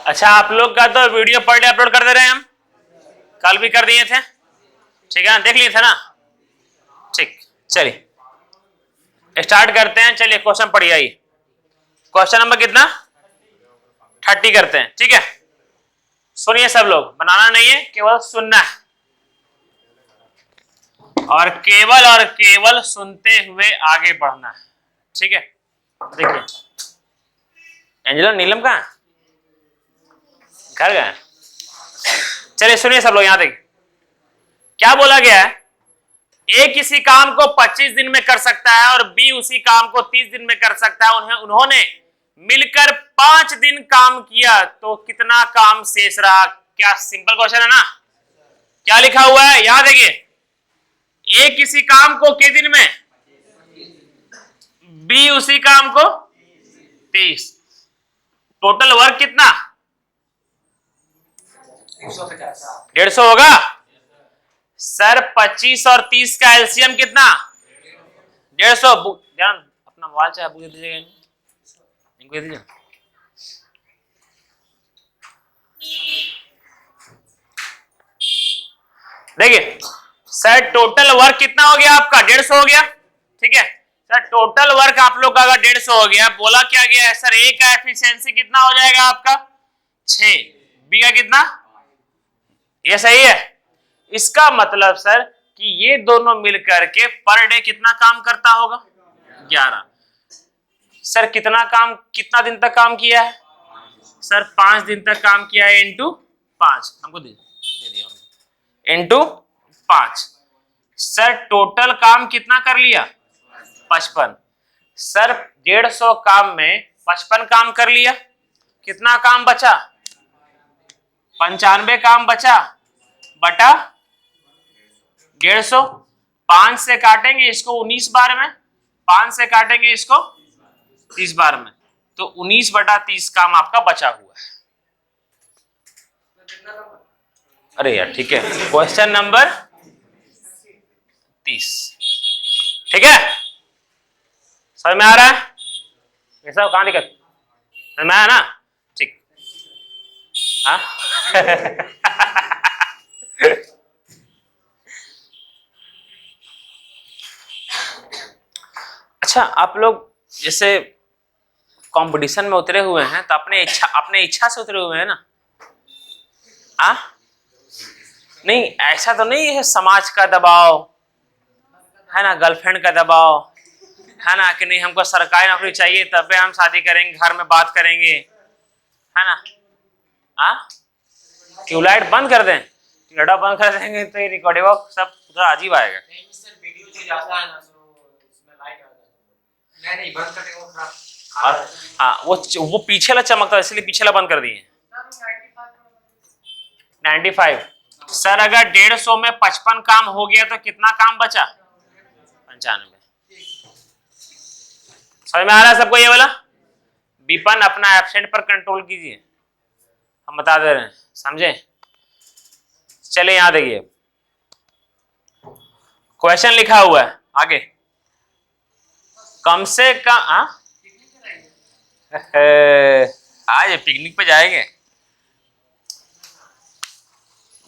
अच्छा, आप लोग का तो वीडियो पर डे अपलोड कर दे रहे हैं हम, कल भी कर दिए थे, ठीक है ना, देख लिए थे ना। ठीक, चलिए स्टार्ट करते हैं। चलिए क्वेश्चन पढ़िए आइए। क्वेश्चन नंबर कितना? 30 करते हैं, ठीक है। सुनिए सब लोग, बनाना नहीं है, केवल सुनना है और केवल सुनते हुए आगे बढ़ना है, ठीक है। देखिए एंजेला नीलम कहाँ घर गए? चलिए सुनिए सब लोग, यहां देखिए क्या बोला गया है। ए किसी काम को 25 दिन में कर सकता है और बी उसी काम को 30 दिन में कर सकता है। उन्होंने मिलकर 5 दिन काम किया तो कितना काम शेष रहा? क्या सिंपल क्वेश्चन है ना। क्या लिखा हुआ है यहां देखिए, ए किसी काम को कितने दिन में, बी उसी काम को 30, टोटल वर्क कितना? 150 होगा सर। 25 और 30 का एलसीएम कितना? 150। ध्यान, अपना मोबाइल चाहे बुझ दीजिएगा, इनको दे दीजिए। देखिए सर टोटल वर्क कितना हो गया आपका? 150 हो गया, ठीक है सर। टोटल वर्क आप लोग का अगर 150 हो गया, बोला क्या गया है सर, ए का एफिशिएंसी कितना हो जाएगा आपका? 6, बी का कितना? ये सही है। इसका मतलब सर कि ये दोनों मिलकर के पर डे कितना काम करता होगा? 11। सर कितना काम, कितना दिन तक काम किया है सर? 5 दिन तक काम किया है, इंटू 5 हमको दे दिया, इंटू 5। सर टोटल काम कितना कर लिया? 55। सर 150 काम में 55 काम कर लिया, कितना काम बचा? 95 काम बचा बटा 150। 5 से काटेंगे इसको 19 बार में, 5 से काटेंगे इसको 30 बार में, तो 19 बटा 30 काम आपका बचा हुआ है। अरे यार ठीक है, क्वेश्चन नंबर 30, ठीक है। समझ में आ रहा है? ऐसा कहां दिक्कत? समझ में आया ना? ठीक। हाँ अच्छा, आप लोग जैसे कंपटीशन में उतरे हुए हैं तो अपने इच्छा से उतरे हुए हैं ना? आ? नहीं ऐसा तो नहीं है समाज का दबाव है ना, गर्लफ्रेंड का दबाव है ना, कि नहीं हमको सरकारी नौकरी चाहिए तब हम शादी करेंगे, घर में बात करेंगे, है ना? ट्यूबलाइट बंद कर दें, ट्यूबलाइट बंद कर देंगे तो ये रिकॉर्डिंग सब पूरा अजीब आएगा। नहीं बंद कर और हाँ वो पीछे वाला चमकता है इसलिए पीछे वाला बंद कर दिए। 95 सर अगर 150 में 55 काम हो गया तो कितना काम बचा? 95। समझ में आ रहा है सबको ये वाला? विपन अपना एब्सेंट पर कंट्रोल कीजिए, हम बता दे रहे हैं, समझे? चले यहां देखिए क्वेश्चन लिखा हुआ है आगे, कम से कम आज पिकनिक पे जाएंगे।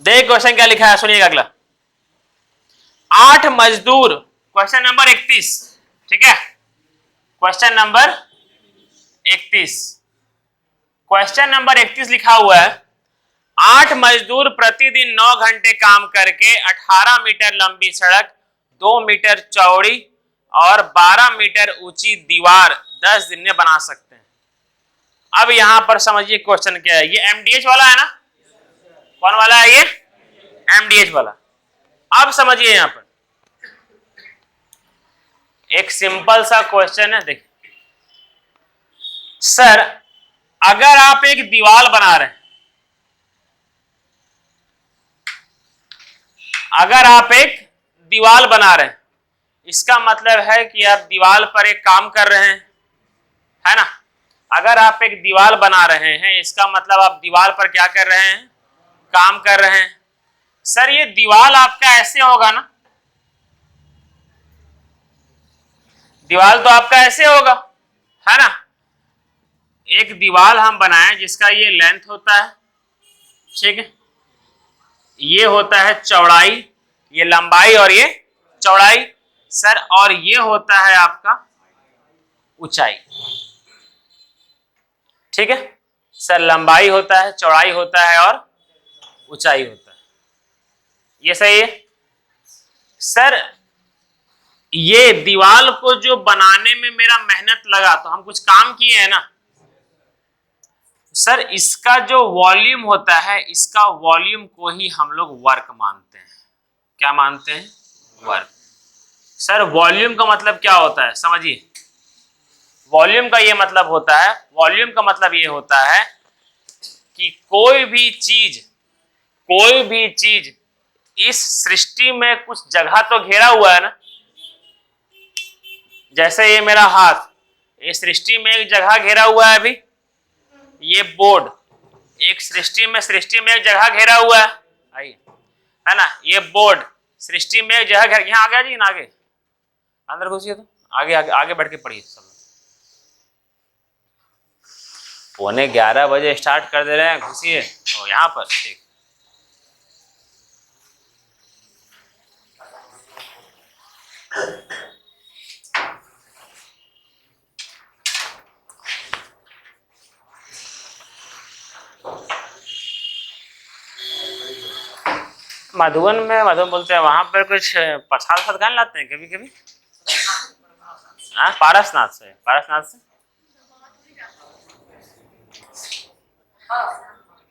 देख क्वेश्चन क्या लिखा है, सुनिएगा अगला। 8 मजदूर, क्वेश्चन नंबर 31, ठीक है, क्वेश्चन नंबर 31, क्वेश्चन नंबर 31 लिखा हुआ है 8 मजदूर प्रतिदिन 9 घंटे काम करके 18 मीटर लंबी सड़क, 2 मीटर चौड़ी और 12 मीटर ऊंची दीवार 10 दिन में बना सकते हैं। अब यहां पर समझिए क्वेश्चन क्या है, ये एमडीएच वाला है ना? कौन वाला है ये? एमडीएच वाला। अब समझिए यहां पर एक सिंपल सा क्वेश्चन है, देखिए सर अगर आप एक दीवार बना रहे हैं, अगर आप एक दीवार बना रहे हैं इसका मतलब है कि आप दीवार पर एक काम कर रहे हैं, है ना? अगर आप एक दीवार बना रहे हैं इसका मतलब आप दीवार पर क्या कर रहे हैं? काम कर रहे हैं। सर ये दीवार आपका ऐसे होगा ना, दीवार तो आपका ऐसे होगा, है ना? एक दीवार हम बनाएं जिसका ये लेंथ होता है, ठीक है, ये होता है चौड़ाई, ये लंबाई और ये चौड़ाई सर, और ये होता है आपका ऊंचाई, ठीक है सर। लंबाई होता है, चौड़ाई होता है और ऊंचाई होता है, ये सही है सर। ये दीवार को जो बनाने में मेरा मेहनत लगा, तो हम कुछ काम किए हैं ना सर। इसका जो वॉल्यूम होता है, इसका वॉल्यूम को ही हम लोग वर्क मानते हैं। क्या मानते हैं? वर्क। सर वॉल्यूम का मतलब क्या होता है समझिए। वॉल्यूम का ये मतलब होता है, वॉल्यूम का मतलब ये होता है कि कोई भी चीज इस सृष्टि में कुछ जगह तो घेरा हुआ है ना। जैसे ये मेरा हाथ, ये सृष्टि में एक जगह घेरा हुआ है। अभी ये बोर्ड एक सृष्टि में एक जगह घेरा हुआ है, आइए, है ना। ये बोर्ड सृष्टि में एक जगह, यहाँ आ गया जी, आगे अंदर घुसिए, तो आगे आगे आगे बैठ के पढ़िए सब। 11:15 स्टार्ट कर दे रहे हैं, घुसिए यहाँ पर, ठीक। मधुबन बोलते हैं, वहां पर कुछ प्रसाद वसाद खाने लाते हैं कभी कभी। हाँ, पारसनाथ से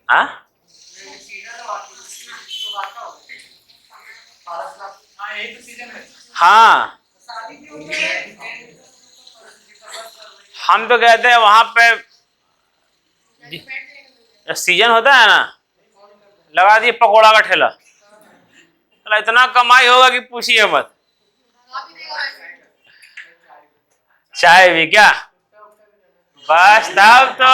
हाँ हाँ, हम तो कहते हैं वहां पे सीजन होता है ना, लगा दिए पकौड़ा का ठेला, इतना कमाई होगा कि पूछिए मत। चाय भी क्या, बस तब तो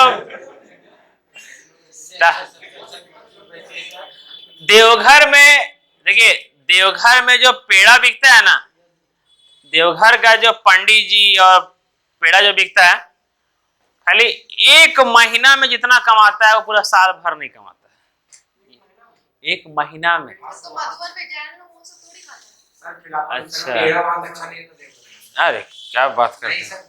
देवघर में देखिए, देवघर में जो पेड़ा बिकता है ना, देवघर का जो पंडित जी और पेड़ा जो बिकता है, खाली 1 महीना में जितना कमाता है वो पूरा साल भर नहीं कमाता है। 1 महीना में। अच्छा, अरे क्या बात करते हैं।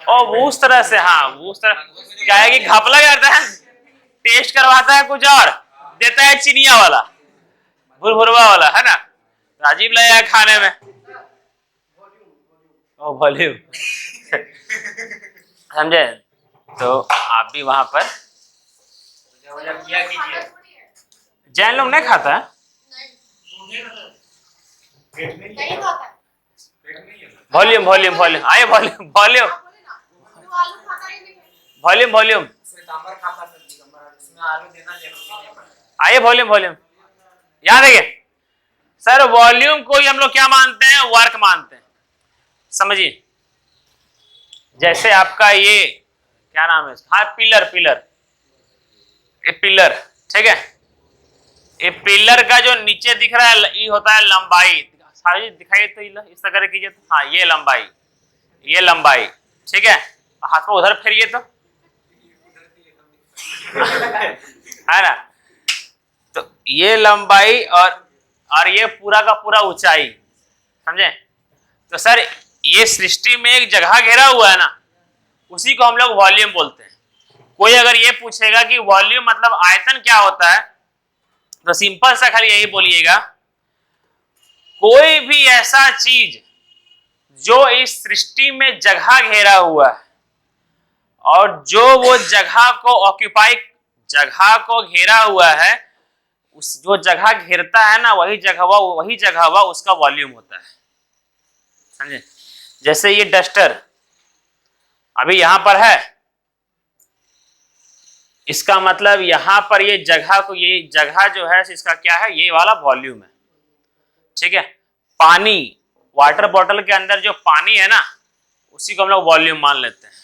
और वो उस तरह से, हाँ वो उस तरह क्या है कि घपला करता है, टेस्ट करवाता है कुछ और देता है चिनिया वाला, भुरभुरवा वाला, है ना। अजीब लगेगा खाने में। ओ वॉल्यूम समझे। तो आप भी वहां पर, जैन लोग नहीं खाता है। वॉल्यूम आइए, वॉल्यूम आइए, वॉल्यूम याद है सर। वॉल्यूम को ही हम लोग क्या मानते हैं? वर्क मानते हैं, समझिए। जैसे आपका ये क्या नाम है, हाँ पिलर, ये पिलर, ठीक है। ये पिलर का जो नीचे दिख रहा है ये होता है लंबाई। सारी दिखाई तो इस तरह कीजिए तो, हाँ ये लंबाई, ठीक है। हाथ को उधर फेरिए तो है ना। तो ये लंबाई और ये पूरा का पूरा ऊंचाई, समझे। तो सर ये सृष्टि में एक जगह घेरा हुआ है ना, उसी को हम लोग वॉल्यूम बोलते हैं। कोई अगर ये पूछेगा कि वॉल्यूम मतलब आयतन क्या होता है, तो सिंपल सा खाली यही बोलिएगा, कोई भी ऐसा चीज जो इस सृष्टि में जगह घेरा हुआ है और जो वो जगह को घेरा हुआ है, उस जो जगह घेरता है ना, वही जगह उसका वॉल्यूम होता है, समझे। जैसे ये डस्टर अभी यहां पर है, इसका मतलब यहां पर ये जगह जो है इसका क्या है, ये वाला वॉल्यूम है, ठीक है। पानी, वाटर बॉटल के अंदर जो पानी है ना, उसी को हम लोग वॉल्यूम मान लेते हैं।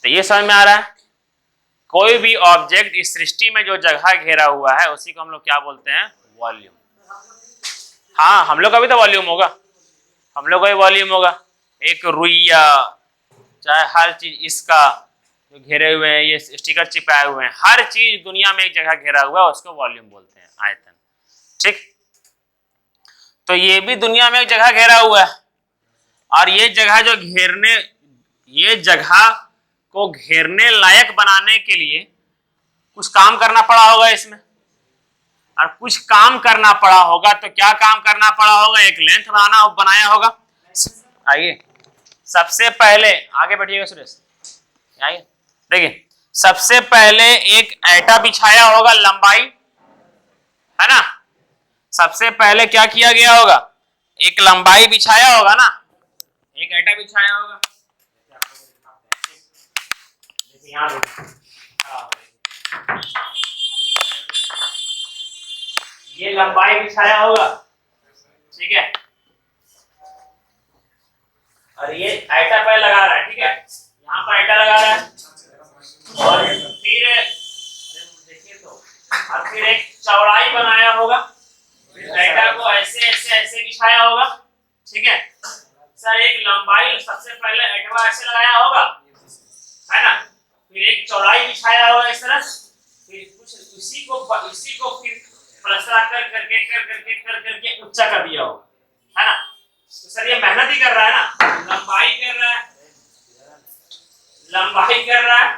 तो ये समझ में आ रहा है। कोई भी ऑब्जेक्ट इस सृष्टि में जो जगह घेरा हुआ है, उसी को हम लोग क्या बोलते हैं? वॉल्यूम। हाँ, हम लोग का भी तो वॉल्यूम होगा। हम लोग का ही वॉल्यूम होगा। एक रुइया, चाहे हर चीज, इसका जो घेरे हुए हैं, ये स्टिकर चिपकाए हुए हैं, हर चीज दुनिया में एक जगह घेरा हुआ है, उसको वॉल्यूम बोलते हैं, आयतन। ठीक, तो ये भी दुनिया में एक जगह घेरा हुआ है, और ये जगह जो घेरने, ये जगह को घेरने लायक बनाने के लिए कुछ काम करना पड़ा होगा इसमें, और कुछ काम करना पड़ा होगा तो क्या काम करना पड़ा होगा? एक लेंथ बनाया होगा। आइए सबसे पहले आगे बैठिएगा सुरेश, आइए देखिए, सबसे पहले एक ऐटा बिछाया होगा, लंबाई है ना। सबसे पहले क्या किया गया होगा? एक लंबाई बिछाया होगा ना, एक ऐटा बिछाया होगा। ये लंबाई बिछाया होगा, ठीक है, और ये ऐटा पे लगा रहा है, ठीक है, यहाँ पर ऐटा लगा रहा है, और फिर देखिए तो, और फिर एक चौड़ाई बनाया होगा, ऐटा को ऐसे ऐसे ऐसे बिछाया होगा, ठीक है सर। एक लंबाई सबसे पहले ऐटा ऐसे लगाया होगा, है ना, फिर एक चौड़ाई बिछाया होगा इस तरह, फिर कुछ इसी को फिर प्लस्तर कर करके ऊंचा कर दिया होगा, है ना। तो सर ये मेहनत ही कर रहा है ना, लंबाई कर रहा है,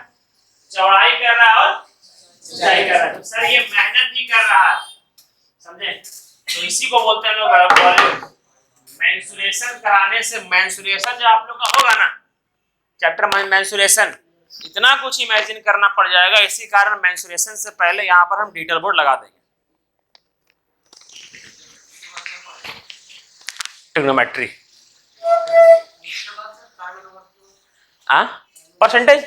चौड़ाई कर रहा है और ऊंचाई कर रहा है, तो सर ये मेहनत ही कर रहा है, समझे। तो इसी को बोलते हैं लोग मेंसुरेशन कराने से, मेंसुरेशन जो आप लोग का होगा ना चैप्टर मेंसुरेशन, इतना कुछ इमेजिन करना पड़ जाएगा। इसी कारण मेंसुरेशन से पहले यहाँ पर हम डिटेल बोर्ड लगा देंगे, ट्रिग्नोमेट्री, परसेंटेज।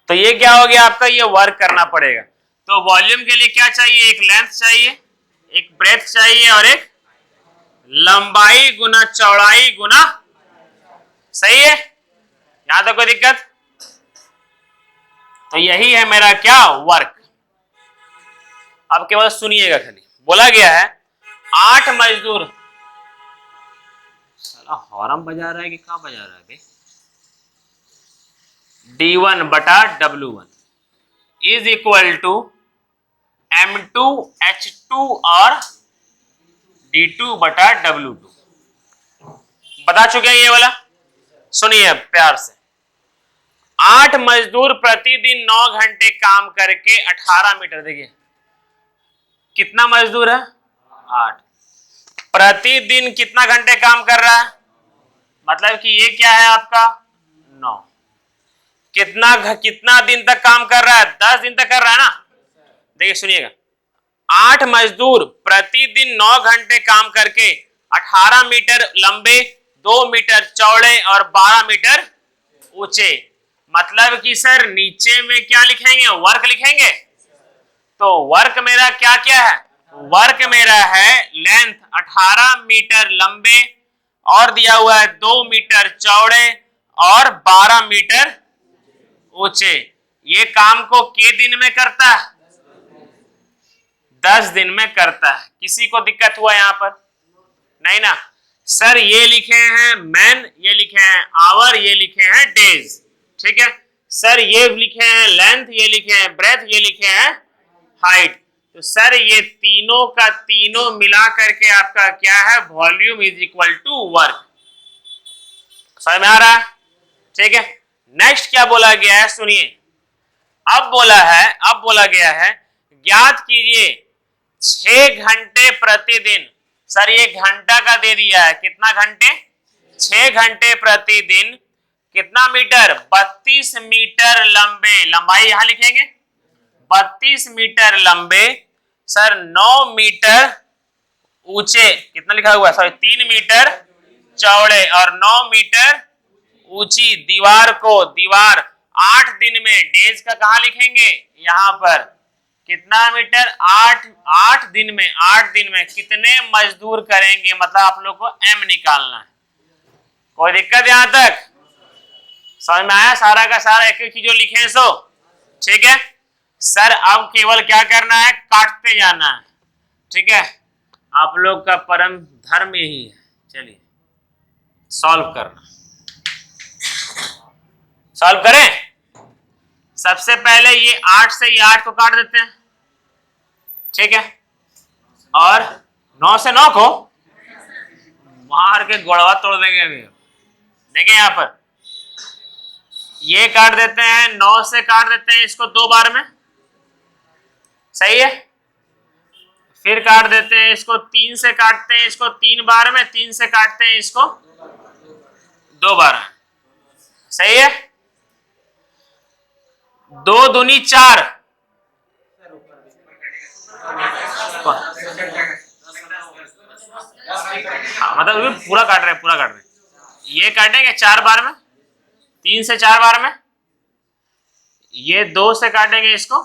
तो ये क्या हो गया आपका, ये वर्क करना पड़ेगा। तो वॉल्यूम के लिए क्या चाहिए? एक लेंथ चाहिए, एक ब्रेथ चाहिए, और एक लंबाई गुना चौड़ाई गुना, सही है, यहां तक कोई दिक्कत? तो यही है मेरा क्या, वर्क। अब केवल सुनिएगा, खाली बोला गया है 8 मजदूर, साला हॉर्न बजा रहा है कि कहां बजा रहा है? D1 बटा W1 is equal to M2H2 और D2 बटा W2, बता चुके हैं ये वाला। सुनिए प्यार से, 8 मजदूर प्रतिदिन 9 घंटे काम करके 18 मीटर, देखिए कितना मजदूर है, 8, प्रतिदिन कितना घंटे काम कर रहा है, मतलब कि ये क्या है आपका 9, कितना दिन तक काम कर रहा है, 10 दिन तक कर रहा है ना। देखिए सुनिएगा, 8 मजदूर प्रतिदिन 9 घंटे काम करके 18 मीटर लंबे, 2 मीटर चौड़े और 12 मीटर ऊंचे, मतलब कि सर नीचे में क्या लिखेंगे, वर्क लिखेंगे। तो वर्क मेरा क्या क्या है, वर्क मेरा है लेंथ 18 मीटर लंबे और दिया हुआ है 2 मीटर चौड़े और 12 मीटर ऊंचे। ये काम को के दिन में करता है, 10 दिन में करता है। किसी को दिक्कत हुआ यहाँ पर? नहीं ना। सर ये लिखे हैं मैन, ये लिखे हैं आवर, ये लिखे हैं डेज, ठीक है सर। ये लिखे हैं लेंथ, ये लिखे हैं ब्रेथ, ये लिखे हैं हाइट। तो सर ये तीनों का तीनों मिला करके आपका क्या है, volume is equal to work. समझ में आ रहा है? ठीक है। नेक्स्ट क्या बोला गया है, सुनिए। अब बोला गया है ज्ञात कीजिए 6 घंटे प्रतिदिन। सर ये घंटा का दे दिया है, कितना घंटे, 6 घंटे प्रतिदिन कितना मीटर, 32 मीटर लंबे, लंबाई यहां लिखेंगे 32 मीटर लंबे, सर 9 मीटर ऊंचे, कितना लिखा हुआ है, सॉरी 3 मीटर चौड़े और 9 मीटर ऊंची दीवार को, दीवार 8 दिन में, डेज का कहां लिखेंगे, यहां पर कितना मीटर, 8 दिन में, 8 दिन में कितने मजदूर करेंगे, मतलब आप लोग को एम निकालना है। कोई दिक्कत यहां तक? समझ में आया? सारा का सारा एक एक चीज जो लिखे सो, ठीक है। सर अब केवल क्या करना है, काटते जाना है, ठीक है। आप लोग का परम धर्म यही है। चलिए सॉल्व करना, सॉल्व करें। सबसे पहले ये 8 से ये 8 को काट देते हैं, ठीक है, और 9 से 9 को मार के गोड़वा तोड़ देंगे अभी। देखिए यहां पर ये काट देते हैं, 9 से काट देते हैं इसको 2 बार में, सही है। फिर काट देते हैं इसको, 3 से काटते हैं इसको 3 बार में, 3 से काटते हैं इसको 2 बार में, सही है। 2 दूनी 4, हाँ, मतलब पूरा काट रहे हैं, पूरा काट रहे हैं। ये काटेंगे 4 बार में, 3 से 4 बार में, ये 2 से काटेंगे इसको,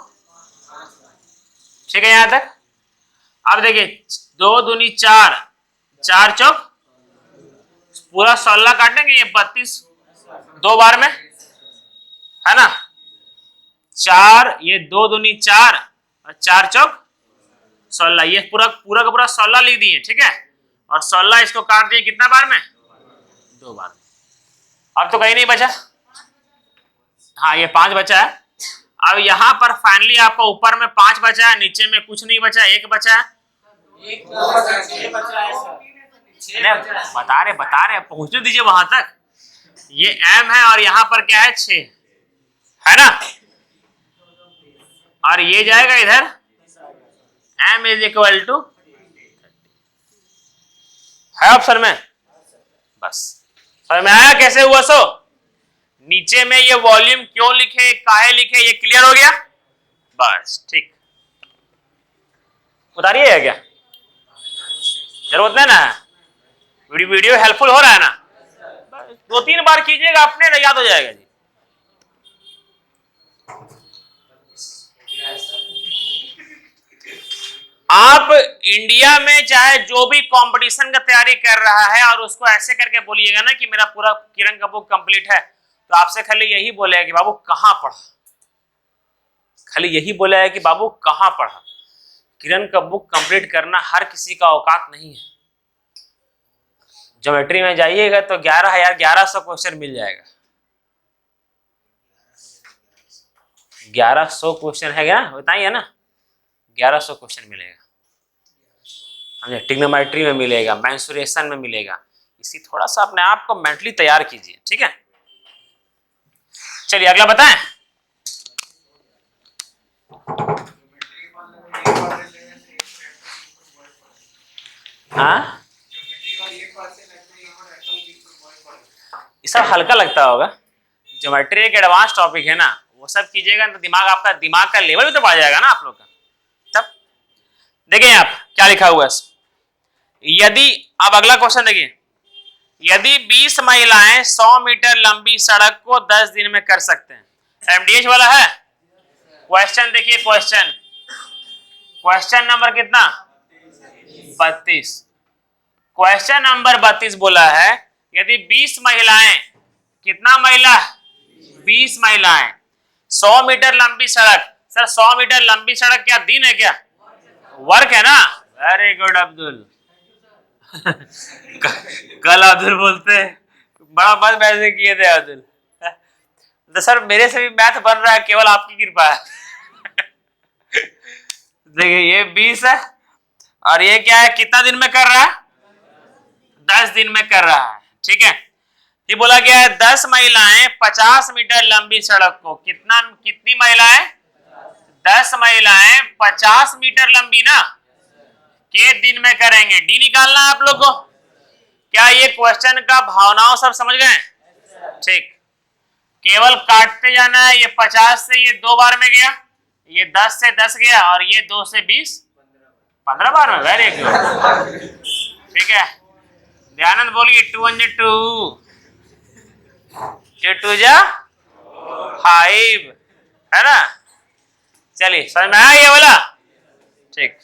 ठीक है यहां तक। अब देखिए 2 दूनी 4, 4 चौक पूरा 16 काटेंगे, ये 32 2 बार में, है ना। 4, ये 2 दूनी 4 और 4 चौक 16, ये पूरा पूरा का पूरा 16 लिख दिए, ठीक है। और 16 इसको काट दिए कितना बार में, 2 बार में। अब तो कहीं नहीं बचा, हाँ ये 5 बचा है। अब यहाँ पर फाइनली आपको ऊपर में 5 बचा है, नीचे में कुछ नहीं बचा, 1 बचा है। बता रहे पहुंचने दीजिए वहां तक। ये m है और यहाँ पर क्या है 6, है ना। और ये जाएगा इधर, m इज इक्वल टू है ऑप्शन में। बस समझ में आया कैसे हुआ। सो नीचे में ये वॉल्यूम क्यों लिखे, काहे लिखे, ये क्लियर हो गया। बस ठीक, उतारिए क्या जरूरत है ना, वीडियो हेल्पफुल हो रहा है ना, 2-3 बार कीजिएगा अपने याद हो जाएगा जी। आप इंडिया में चाहे जो भी कंपटीशन का तैयारी कर रहा है और उसको ऐसे करके बोलिएगा ना कि मेरा पूरा किरण का बुक कंप्लीट है, तो आपसे खाली यही बोलेगा कि बाबू कहां पढ़ा, खाली यही बोलेगा कि बाबू कहां पढ़ा। किरण का बुक कंप्लीट करना हर किसी का औकात नहीं है। ज्योमेट्री में जाइएगा तो 11,1100 क्वेश्चन मिल जाएगा, 1100 क्वेश्चन है क्या, बताइए ना, 1100 क्वेश्चन मिलेगा। ट्रिग्नोमेट्री में मिलेगा, मेंसुरेशन में मिलेगा। इसी थोड़ा सा अपने आप को मेंटली तैयार कीजिए, ठीक है। चलिए अगला बताएं। हाँ ये सब हल्का लगता होगा, ज्योमेट्री एक एडवांस टॉपिक है ना, वो सब कीजिएगा तो दिमाग का लेवल भी तो बढ़ जाएगा ना आप लोग का। तब देखिए आप क्या लिखा हुआ है, यदि अब अगला क्वेश्चन देखिए, यदि 20 महिलाएं 100 मीटर लंबी सड़क को 10 दिन में कर सकते हैं, एमडीएच वाला है क्वेश्चन। देखिए क्वेश्चन नंबर कितना, 32। क्वेश्चन नंबर 32 बोला है यदि 20 महिलाएं, कितना महिला, 20 महिलाएं 100 मीटर लंबी सड़क। सर 100 मीटर लंबी सड़क क्या दिन है क्या, वर्क है ना। वेरी गुड अब्दुल कल अब्दुल बोलते बड़ा मत मैसेज किए थे अब्दुल। तो सर मेरे से भी मैथ बन रहा है, केवल आपकी कृपा है। देखिए ये 20 है और ये क्या है, कितना दिन में कर रहा है, 10 दिन में कर रहा है, ठीक है। ये बोला गया है 10 महिलाएं 50 मीटर लंबी सड़क को, कितनी महिलाएं, 10 महिलाएं 50 मीटर लंबी ना के दिन में करेंगे। डी निकालना है आप लोग को। क्या ये क्वेश्चन का भावनाओं सब समझ गए, ठीक। केवल काटते जाना है, ये 50 से ये 2 बार में गया, ये 10 से 10 गया और ये 2 से 20 15 बार में। वेरी गुड, ठीक है। ध्यानंद बोलिए 2 1 2 2 जा 5, है ना। चलिए समझ में आया ये वाला, ठीक।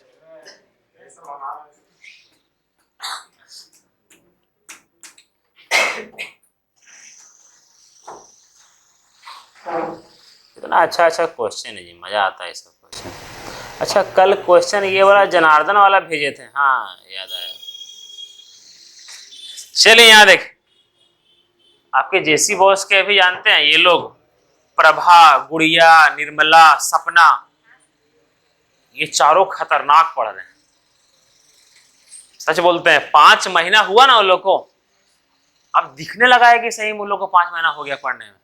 कितना अच्छा अच्छा क्वेश्चन है जी, मजा आता है सब क्वेश्चन। अच्छा कल क्वेश्चन ये वाला जनार्दन वाला भेजे थे, हाँ याद आया। चलिए यहाँ देख, आपके जेसी बॉस के भी जानते हैं ये लोग, प्रभा, गुड़िया, निर्मला, सपना, ये चारों खतरनाक पढ़ रहे हैं। सच बोलते हैं, 5 महीना हुआ ना उन लोग को, अब दिखने लगा है कि सही में उन लोग को 5 महीना हो गया पढ़ने में।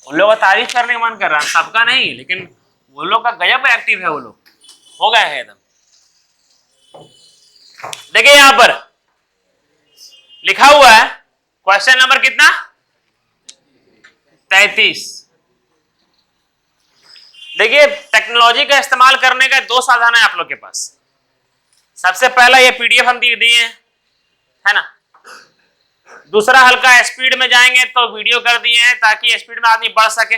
उन लोग का तारीफ करने का मन कर रहा है, सबका नहीं, लेकिन वो लोग का गजब एक्टिव है, वो लोग हो गए हैं एकदम। देखिए यहां पर लिखा हुआ है क्वेश्चन नंबर कितना, 33। देखिए टेक्नोलॉजी का इस्तेमाल करने का 2 साधन है आप लोग के पास। सबसे पहला ये पीडीएफ हम दिए हैं, है ना। दूसरा हल्का स्पीड में जाएंगे तो वीडियो कर दिए हैं, ताकि स्पीड में आदमी बढ़ सके,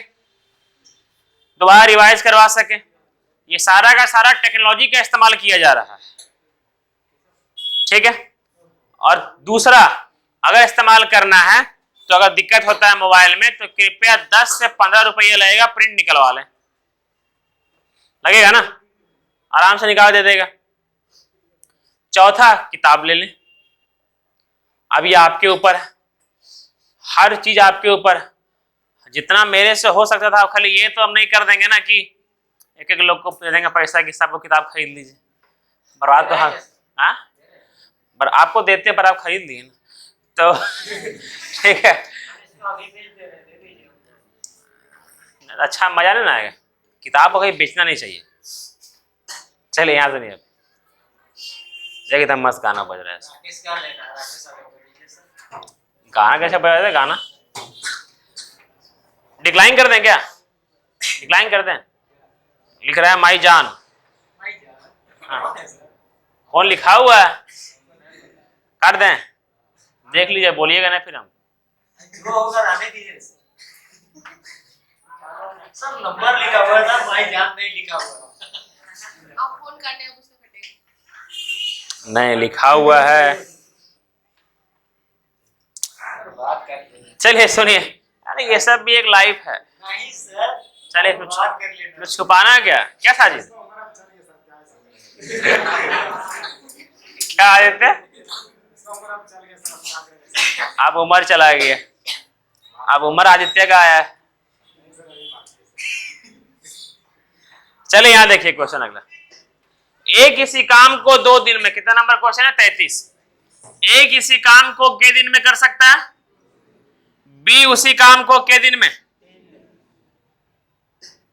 दोबारा रिवाइज करवा सके। ये सारा का सारा टेक्नोलॉजी का इस्तेमाल किया जा रहा है, ठीक है। और दूसरा, अगर इस्तेमाल करना है तो अगर दिक्कत होता है मोबाइल में तो कृपया 10 से 15 रुपये लगेगा, प्रिंट निकलवा लें, लगेगा ना, आराम से निकाल दे देगा। चौथा, किताब ले लें। अब ये आपके ऊपर है, हर चीज आपके ऊपर। जितना मेरे से हो सकता था, खाली ये तो हम नहीं कर देंगे ना कि एक एक लोग को दे देंगे पैसा कि सब किताब खरीद लीजिए, बर्बाद तो हाँ पर आपको देते पर आप खरीद लिए ना, तो ठीक है। अच्छा मजा नहीं ना आएगा, किताब को कहीं बेचना नहीं चाहिए। चलिए यहाँ से नहीं, अब देखिए एकदम मस्त गाना बज रहा है। गाना कैसे बजा रहे, गाना डिक्लाइन कर दें क्या, डिक्लाइन कर दें। लिख रहा है माई जान, हाँ कौन लिखा हुआ है, कर दें, देख लीजिए, बोलिएगा ना फिर हम सब नंबर लिखा हुआ था, माई जान नहीं लिखा हुआ। आप फोन करने हैं उससे कटेगा, नहीं लिखा हुआ है। चलिए सुनिए, अरे ये सब भी एक लाइफ है। नहीं सर, चलिए कुछ छुपाना क्या, क्या साजिश क्या आदित्य, अब उमर चला गया, अब उमर आदित्य का आया है। चलिए यहाँ देखिए क्वेश्चन अगला। ए किसी काम को 2 दिन में, कितना नंबर क्वेश्चन है, 33। ए किसी काम को के दिन में कर सकता है, बी उसी काम को के दिन में,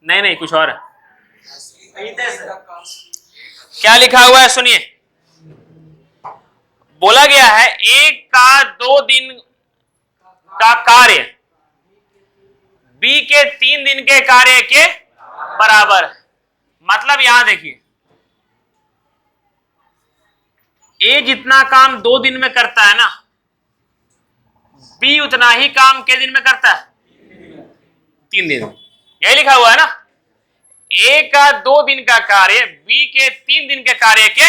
नहीं कुछ और है। क्या लिखा हुआ है सुनिए, बोला गया है ए का 2 दिन का कार्य बी के 3 दिन के कार्य के बराबर है। मतलब यहां देखिए, ए जितना काम 2 दिन में करता है ना, बी उतना ही काम के दिन में करता है, 3 दिन में। यही लिखा हुआ है ना, ए का 2 दिन का कार्य बी के 3 दिन के कार्य के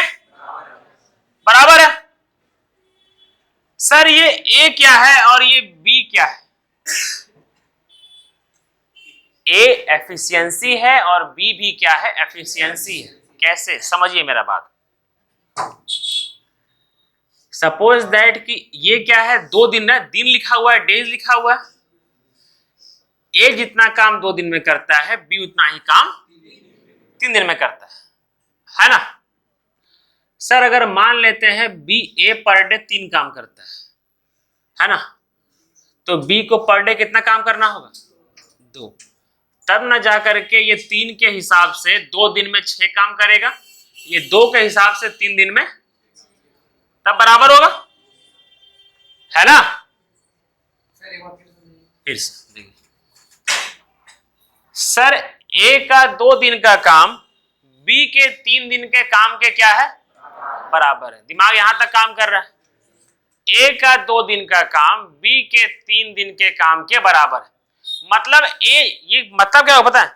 बराबर है। सर ये ए क्या है और ये बी क्या है, ए एफिशिएंसी है और बी भी क्या है, एफिशिएंसी है। कैसे, समझिए मेरा बात। सपोज दैट कि ये क्या है, 2 दिन है, दिन लिखा हुआ है, डेज लिखा हुआ है। ए जितना काम 2 दिन में करता है, बी उतना ही काम 3 दिन में करता है ना। सर अगर मान लेते हैं बी ए पर डे 3 काम करता है ना, तो बी को पर डे कितना काम करना होगा, 2। तब न जाकर के ये 3 के हिसाब से 2 दिन में 6 काम करेगा, ये 2 के हिसाब से 3 दिन में, तब बराबर होगा, है ना। फिर से सर ए का 2 दिन का काम बी के 3 दिन के काम के क्या है, बराबर है। दिमाग यहां तक काम कर रहा है। ए का 2 दिन का काम बी के 3 दिन के काम के बराबर है। मतलब ए, ये मतलब क्या पता है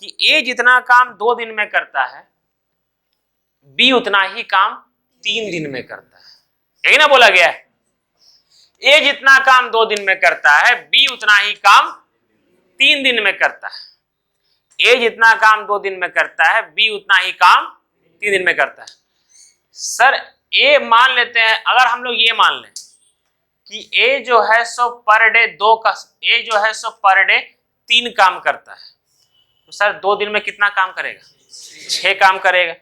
कि ए जितना काम 2 दिन में करता है, बी उतना ही काम 3 दिन में करता है। यही ना बोला गया है, ए जितना काम 2 दिन में करता है, बी उतना ही काम 3 दिन में करता है। ए जितना काम 2 दिन में करता है, बी उतना ही काम 3 दिन में करता है। सर ए मान लेते हैं, अगर हम लोग ये मान लें कि ए जो है सो पर डे 3 काम करता है, तो सर 2 दिन में कितना काम करेगा? 6 काम करेगा।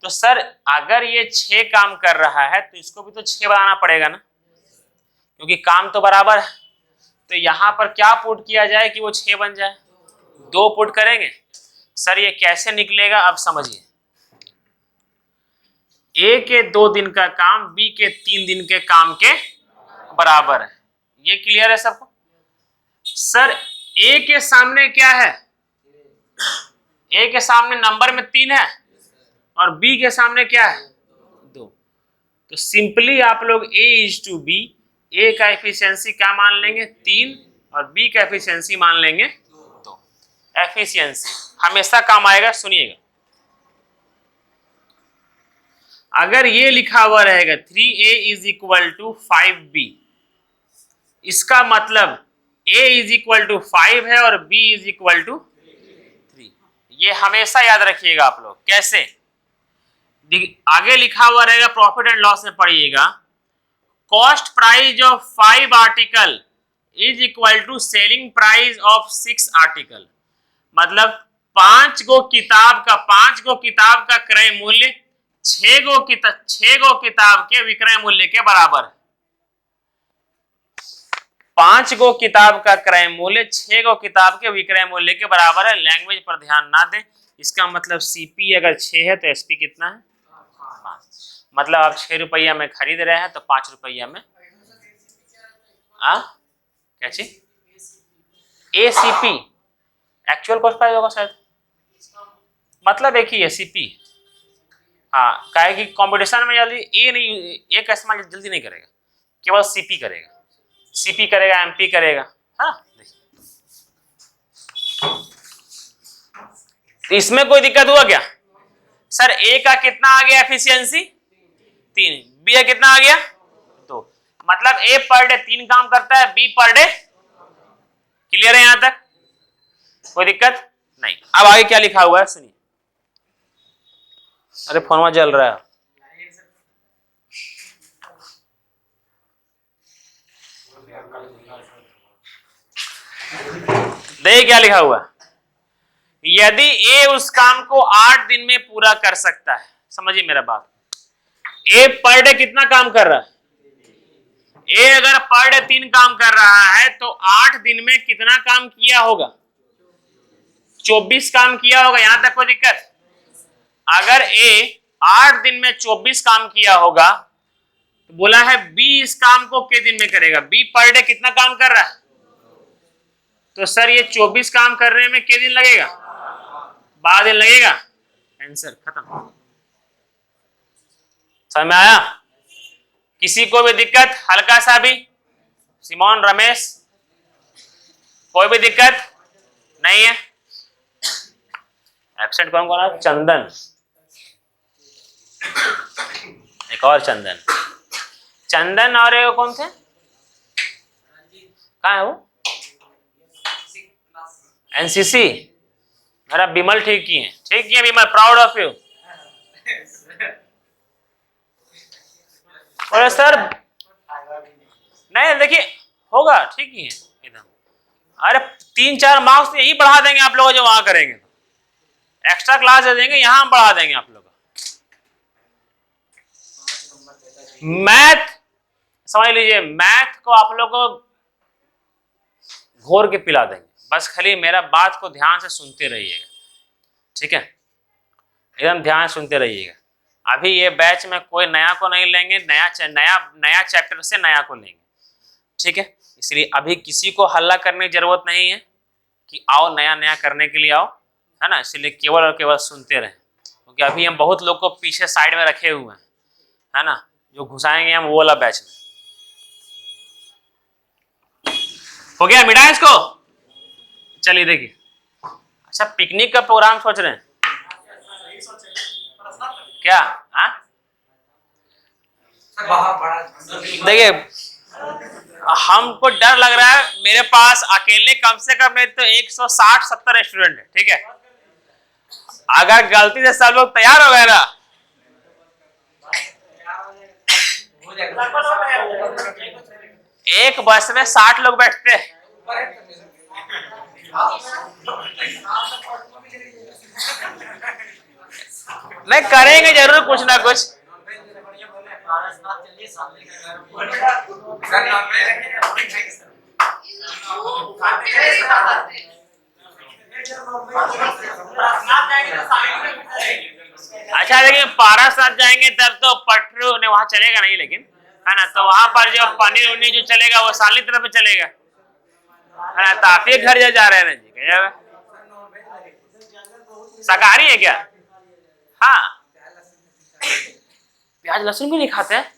तो सर अगर ये 6 काम कर रहा है तो इसको भी तो 6 बनाना पड़ेगा ना, क्योंकि काम तो बराबर है। तो यहां पर क्या पुट किया जाए कि वो 6 बन जाए? 2 पुट करेंगे। सर ये कैसे निकलेगा अब समझिए। ए के 2 दिन का काम बी के 3 दिन के काम के बराबर है। ये क्लियर है सबको? सर ए के सामने क्या है? ए के सामने नंबर में 3 है और बी के सामने क्या है? 2। तो सिंपली आप लोग A इज टू बी, ए का एफिशिएंसी क्या मान लेंगे? 3 और बी का एफिशिएंसी मान लेंगे 2। एफिशिएंसी हमेशा काम आएगा। सुनिएगा, अगर ये लिखा हुआ रहेगा 3A is equal to 5B, इसका मतलब A इज इक्वल टू 5 है और B इज इक्वल टू 3। ये हमेशा याद रखिएगा आप लोग। कैसे? आगे लिखा हुआ रहेगा, प्रॉफिट एंड लॉस में पढ़िएगा, cost price of 5 article is equal to selling price of 6 article. मतलब 5 गो किताब का क्रय मूल्य 6 गो किताब के विक्रय मूल्य के बराबर है। 5 गो किताब का क्रय मूल्य 6 गो किताब के विक्रय मूल्य के बराबर है। लैंग्वेज पर ध्यान ना दें। इसका मतलब सीपी अगर 6 है तो एसपी कितना है? 5। मतलब आप 6 रुपया में खरीद रहे हैं तो 5 रुपया में क्या चीज? एसीपी एक्चुअल कॉस्ट प्राइस होगा शायद, मतलब एक ही है सीपी। हाँ, काहे कि कंपटीशन में जल्दी ए नहीं, ए का इस्तेमाल जल्दी नहीं करेगा, केवल सीपी करेगा, एमपी करेगा। हाँ, तो इसमें कोई दिक्कत हुआ क्या? सर ए का कितना आ गया एफिशिएंसी? 3। बी का कितना आ गया? 2। मतलब ए पर डे 3 काम करता है, बी पर डे। क्लियर है यहां तक? कोई दिक्कत नहीं। अब आगे क्या लिखा हुआ है सुनिए। अरे फोन जल रहा है। देखिए क्या लिखा हुआ है। यदि ए उस काम को 8 दिन में पूरा कर सकता है, समझिए मेरा बात। ए पर डे कितना काम कर रहा है? ए अगर पर डे 3 काम कर रहा है तो 8 दिन में कितना काम किया होगा? 24 काम किया होगा। यहां तक कोई दिक्कत? अगर ए 8 दिन में 24 काम किया होगा तो बोला है बी इस काम को कितने दिन में करेगा? बी पर डे कितना काम कर रहा है? तो सर ये 24 काम करने में कितने दिन लगेगा? 12 दिन लगेगा। आंसर खत्म। समझ में आया? किसी को भी दिक्कत? हल्का सा भी? सिमोन, रमेश, कोई भी दिक्कत नहीं है? एब्सेंट कौन कौन है? चंदन, एक और चंदन और एक कौन थे? कहाँ है वो? एनसीसी। मेरा विमल ठीक किए विमल, प्राउड ऑफ यू। और सर नहीं, देखिए होगा, ठीक ही है एकदम। अरे 3-4 मार्क्स तो यही बढ़ा देंगे आप लोग जो वहां करेंगे। एक्स्ट्रा क्लास दे देंगे, यहां बढ़ा देंगे आप लोग। मैथ समझ लीजिए, मैथ को आप लोग को घोर के पिला देंगे। बस खाली मेरा बात को ध्यान से सुनते रहिएगा, ठीक है? एकदम ध्यान से सुनते रहिएगा। अभी ये बैच में कोई नया को नहीं लेंगे, नया चैप्टर से नया को लेंगे, ठीक है? इसलिए अभी किसी को हल्ला करने की जरूरत नहीं है कि आओ नया करने के लिए आओ, है ना? इसलिए केवल और केवल सुनते रहें, क्योंकि अभी हम बहुत लोग को पीछे साइड में रखे हुए हैं, है ना? जो घुसाएंगे हम वो वाला बैच में। हो गया? मिटा इसको। चलिए देखिए, अच्छा पिकनिक का प्रोग्राम सोच रहे हैं क्या? हाँ देखिए, हमको डर लग रहा है, मेरे पास अकेले कम से कम नहीं तो 160-70 स्टूडेंट है, ठीक है। अगर गलती से सब लोग तैयार हो गए ना, एक बस में 60 लोग बैठते हैं। नहीं करेंगे जरूर कुछ ना कुछ। अच्छा देखिए, पारासात जाएंगे तब तो पटरू ने वहां चलेगा नहीं, लेकिन है ना, तो वहां पर जो पनीर उन्नी जो चलेगा वो साली तरफ चलेगा, है ना। तो आप ही घर जा रहे हैं ना जी, क्या शाकाहारी है क्या? हाँ, प्याज लहसुन भी नहीं खाते हैं।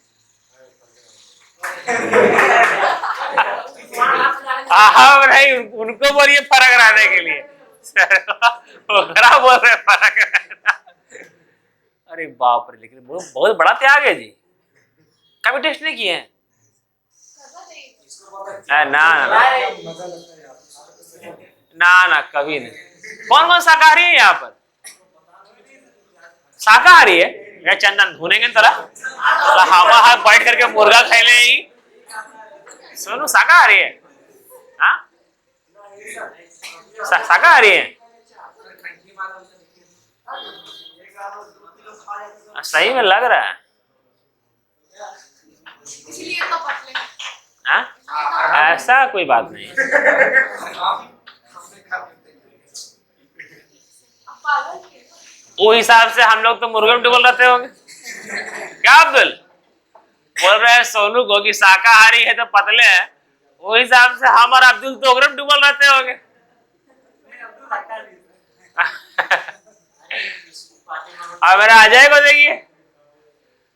हाँ भाई, उनको बोलिए फर्क रहने के लिए। वो खराब बोल रहे फर्क रहना। अरे बाप रे, लेकिन बहुत बड़ा त्याग है जी। कभी टेस्ट नहीं किए हैं? ना ना ना, कभी नहीं। कौन कौन शाकाहारी है यहाँ पर? शाकाहारी है या चंदन धुनेंगे तरा हवा हाथ बैठ करके मुर्गा खाई ले। सोनू शाकाहारी है? हाँ, शाकाहारी है। सही में लग रहा है। इसलिए तो पतले। हाँ, ऐसा कोई बात नहीं। वो हिसाब से हम लोग तो मुर्गे में डुबल रहते होंगे क्या? अब्दुल बोल रहे हैं सोनू को कि शाकाहारी है तो पतले है, वो हिसाब से हम और अब्दुल तो उग्र में डुबल रहते होंगे। अब मेरा अजय को देखिए,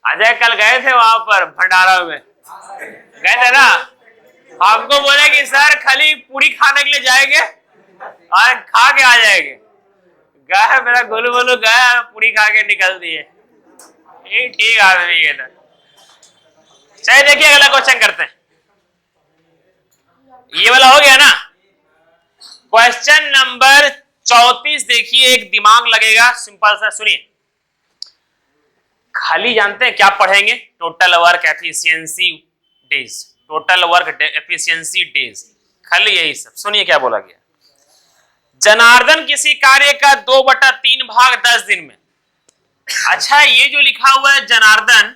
अजय कल गए थे वहां पर भंडारा में, गए थे ना, हमको बोले कि सर खाली पूरी खाने के लिए जाएंगे और खा के आ जाएंगे। गए, मेरा गोलू बोलू गया, पूरी खा के निकल दिए। ठीक आदमी है। चलिए देखिए, अगला क्वेश्चन करते हैं। ये वाला हो गया ना। क्वेश्चन नंबर 34 देखिए, एक दिमाग लगेगा, सिंपल सा सुनिए। खाली जानते हैं क्या पढ़ेंगे? Total work efficiency days, total work efficiency days, खाली यही सब। सुनिए क्या बोला गया। जनार्दन किसी कार्य का 2/3 भाग 10 दिन में। अच्छा, ये जो लिखा हुआ है जनार्दन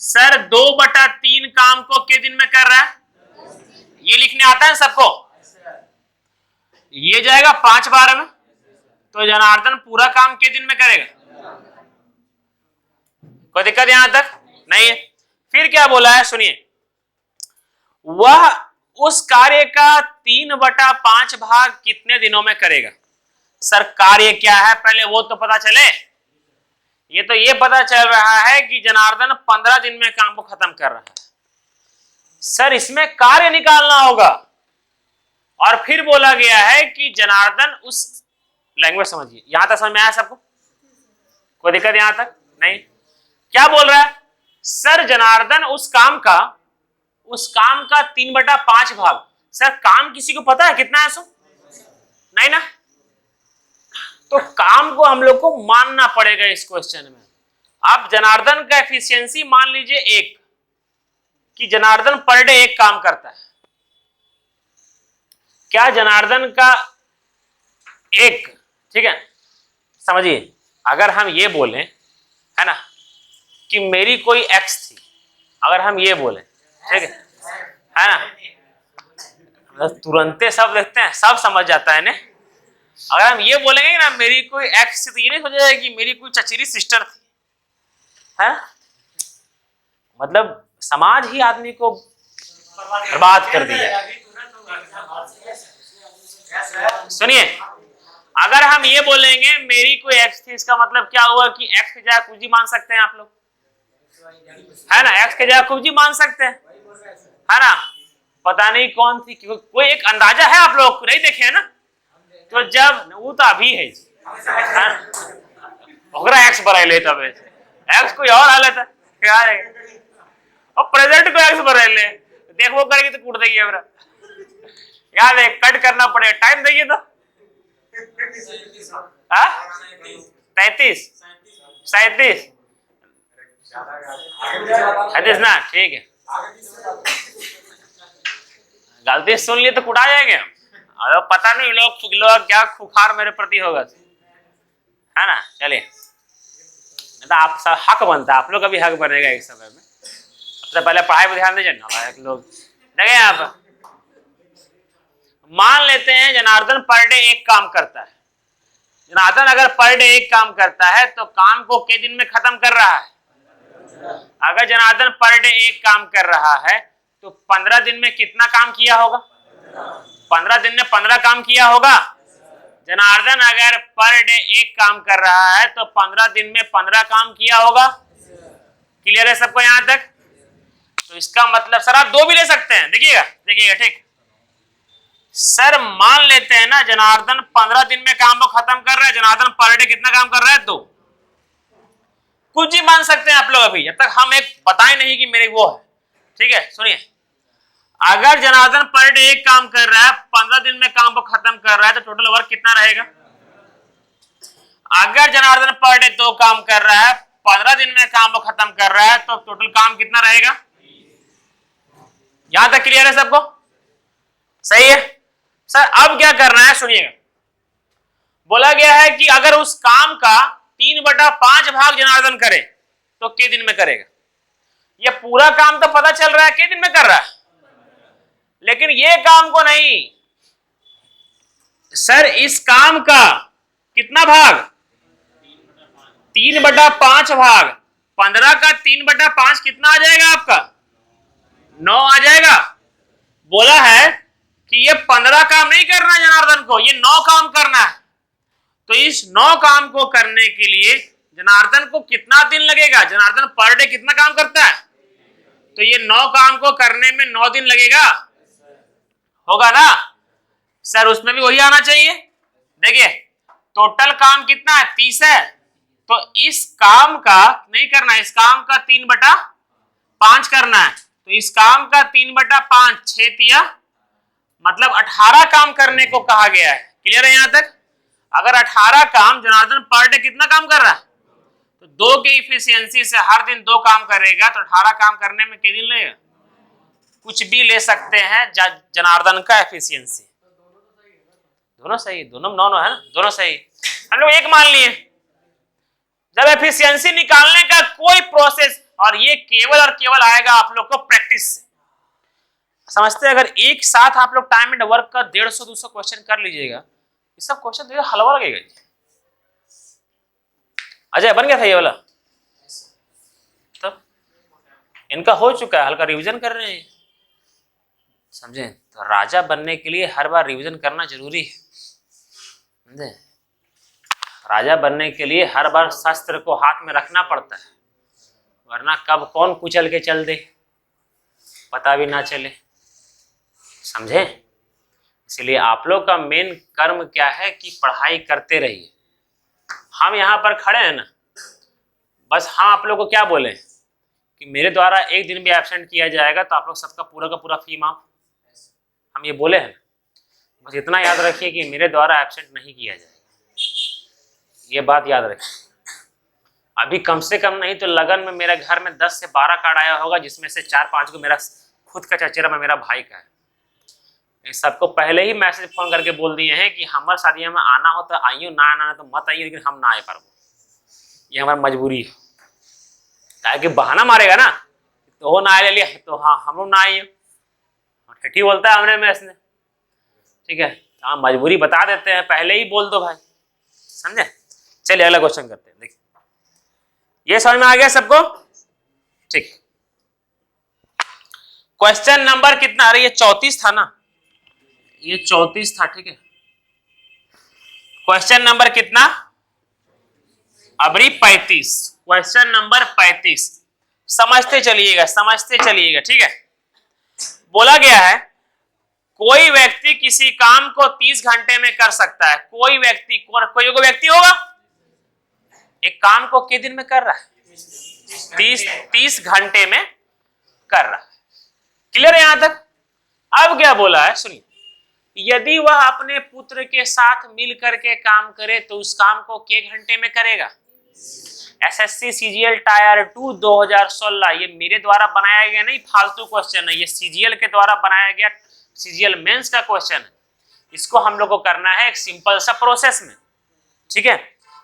सर 2/3 काम को कितने दिन में कर रहा है? ये लिखने आता है सबको? ये जाएगा 5 बार में, तो जनार्दन पूरा काम कितने दिन में करेगा? कोई दिक्कत यहां तक नहीं है। फिर क्या बोला है सुनिए, वह उस कार्य का 3/5 भाग कितने दिनों में करेगा? सर कार्य क्या है पहले वो तो पता चले। ये तो ये पता चल रहा है कि जनार्दन 15 दिन में काम को खत्म कर रहा है। सर इसमें कार्य निकालना होगा। और फिर बोला गया है कि जनार्दन उस, लैंग्वेज समझिए, यहां तक समझ में आया सबको? कोई दिक्कत यहां तक नहीं? क्या बोल रहा है सर, जनार्दन उस काम का 3/5 भाग। सर काम किसी को पता है कितना है? सो नहीं ना, तो काम को हम लोग को मानना पड़ेगा इस क्वेश्चन में। आप जनार्दन का एफिशिएंसी मान लीजिए 1, कि जनार्दन पर डे 1 काम करता है। क्या जनार्दन का 1, ठीक है, समझिए, अगर हम ये बोलें है ना कि मेरी कोई एक्स थी, अगर हम ये बोलें, ठीक है ना, तुरंते सब देखते हैं, सब समझ जाता है ना। अगर हम ये बोलेंगे ना मेरी कोई एक्स थी, तो ये नहीं सोचा जाए कि मेरी कोई चचेरी सिस्टर थी, है? मतलब समाज ही आदमी को बर्बाद कर दिया। सुनिए, अगर हम ये बोलेंगे मेरी कोई एक्स थी, इसका मतलब क्या हुआ कि एक्स के जगह कुछ भी मान सकते हैं आप लोग, है ना? एक्स के जगह कुछ भी मान सकते हैं, है ना? पता नहीं कौन थी, कोई एक अंदाजा है आप लोग नहीं देखे है ना? तो जब वो तो अभी है एक्स बढ़ाई ले, तब एक्स कोई और हालत है क्या है? और प्रेजेंट को एक्स बढ़ाई ले, देखो करेगी तो कूट देगी हमरा। याद है, कट करना पड़ेगा, टाइम देखिए तो। 33 37 37 ना, ठीक है। गलती सुन लिए तो कुटा जाएंगे हम। अरे पता नहीं लोग क्या खुखार मेरे प्रति होगा, है ना। चलिए, नहीं तो आप सब हक बनता है, आप लोग का भी हक बनेगा एक समय में। सबसे पहले पढ़ाई पर ध्यान दीजिए ना लोग। देखें यहाँ पर, मान लेते हैं जनार्दन पर डे एक काम करता है। जनार्दन अगर पर डे एक काम करता है तो काम को कितने दिन में खत्म कर रहा है? अगर जनार्दन पर डे एक काम कर रहा है तो 15 दिन में कितना काम किया होगा? 15 दिन में 15 काम किया होगा। जनार्दन अगर पर डे एक काम कर रहा है तो 15 दिन में 15 काम किया होगा। क्लियर है सबको यहां तक? तो इसका मतलब सर आप 2 भी ले सकते हैं। देखिएगा ठीक। सर मान लेते हैं ना जनार्दन 15 दिन में काम को खत्म कर रहा है। जनार्दन पर डे कितना काम कर रहा है? 2। कुछ भी मान सकते हैं आप लोग अभी, जब तक हम एक बताए नहीं कि मेरे वो है। ठीक है, सुनिए, अगर जनार्दन पर डे एक काम कर रहा है, 15 दिन में काम को खत्म कर रहा है, तो टोटल वर्क कितना रहेगा? अगर जनार्दन पर डे 2 काम कर रहा है, 15 दिन में काम को खत्म कर रहा है, तो टोटल काम कितना रहेगा? यहां तक क्लियर है सबको? सही है सर। अब क्या करना है सुनिएगा। बोला गया है कि अगर उस काम का 3/5 भाग जनार्दन करे तो कितने दिन में करेगा? ये पूरा काम तो पता चल रहा है कितने दिन में कर रहा है, लेकिन ये काम को नहीं। सर इस काम का कितना भाग? 3/5 भाग। 15 का 3/5 कितना आ जाएगा आपका? 9 आ जाएगा। बोला है कि ये 15 काम नहीं करना जनार्दन को, ये 9 काम करना है। तो इस 9 काम को करने के लिए जनार्दन को कितना दिन लगेगा? जनार्दन पर डे कितना काम करता है? तो ये 9 काम को करने में 9 दिन लगेगा, होगा ना सर? उसमें भी वही आना चाहिए। देखिए टोटल काम कितना है? 30 है। तो इस काम का नहीं करना है, इस काम का 3/5 करना है। तो इस काम का 3/5 6 तिया मतलब 18 काम करने को कहा गया है। क्लियर है यहां तक? अगर 18 काम जनार्दन पर डे कितना काम कर रहा है, तो 2 के इफिशियंसी से हर दिन 2 काम करेगा, तो 18 काम करने में कितने दिन लगेगा? कुछ भी ले सकते हैं जनार्दन का एफिशिएंसी। दोनों सही, दोनों 9 है ना, दोनों सही। हम लोग एक मान लिए। जब एफिशिएंसी निकालने का कोई प्रोसेस, और ये केवल और केवल आएगा आप लोग को प्रैक्टिस से। समझते हैं? अगर एक साथ आप लोग टाइम एंड वर्क का 150-200 क्वेश्चन कर लीजिएगा, ये सब क्वेश्चन देखिए हलवा लगेगा। अजय बन गया था ये वाला, तब इनका हो चुका है, हल्का रिवीजन कर रहे हैं, समझे? तो राजा बनने के लिए हर बार रिवीजन करना जरूरी है, समझे? राजा बनने के लिए हर बार शस्त्र को हाथ में रखना पड़ता है, वरना कब कौन कुचल के चल दे पता भी ना चले, समझे? इसलिए आप लोग का मेन कर्म क्या है कि पढ़ाई करते रहिए। हम यहाँ पर खड़े हैं ना, बस हम आप लोग को क्या बोले कि मेरे द्वारा एक दिन भी एब्सेंट किया जाएगा तो आप लोग सबका पूरा का पूरा फी माफ, हम ये बोले हैं। बस इतना याद रखिए कि मेरे द्वारा एब्सेंट नहीं किया जाएगा, ये बात याद रखिए। अभी कम से कम नहीं तो लगन में मेरे घर में 10 से 12 कार्ड आया होगा, जिसमें से 4-5 को मेरा खुद का चचेरा में मेरा भाई का है। सबको पहले ही मैसेज फोन करके बोल दिए हैं कि हमारे शादी में आना हो तो आइयो, ना आना तो मत आइयो, लेकिन हम ना आए पारबो, ये हमारी मजबूरी है। क्या कि बहाना मारेगा ना, तो वो ना आए ले लिया तो हाँ हम लोग ना आइयो, ठेठी बोलता है हमने मैस ने, ठीक है? हाँ मजबूरी बता देते हैं, पहले ही बोल दो भाई, समझे? चलिए अगला क्वेश्चन करते हैं। देखिए ये समझ में आ गया सबको? ठीक। क्वेश्चन नंबर कितना? अरे ये 34 था ना, ये 34 था, ठीक है? क्वेश्चन नंबर कितना? अबरी 35। क्वेश्चन नंबर 35 समझते चलिएगा, समझते चलिएगा, ठीक है? बोला गया है कोई व्यक्ति किसी काम को 30 घंटे में कर सकता है। कोई व्यक्ति, कोई व्यक्ति होगा एक काम को कितने दिन में कर रहा है? 30 घंटे में कर रहा है। क्लियर है यहां तक? अब क्या बोला है सुनिए, यदि वह अपने पुत्र के साथ मिल करके काम करे तो उस काम को के घंटे में करेगा? एसएससी सीजीएल टायर 2 2016, ये मेरे द्वारा बनाया गया नहीं फालतू क्वेश्चन है, ये सीजीएल के द्वारा बनाया गया सीजीएल मेंस का क्वेश्चन है। इसको हम लोग को करना है एक सिंपल सा प्रोसेस में, ठीक है?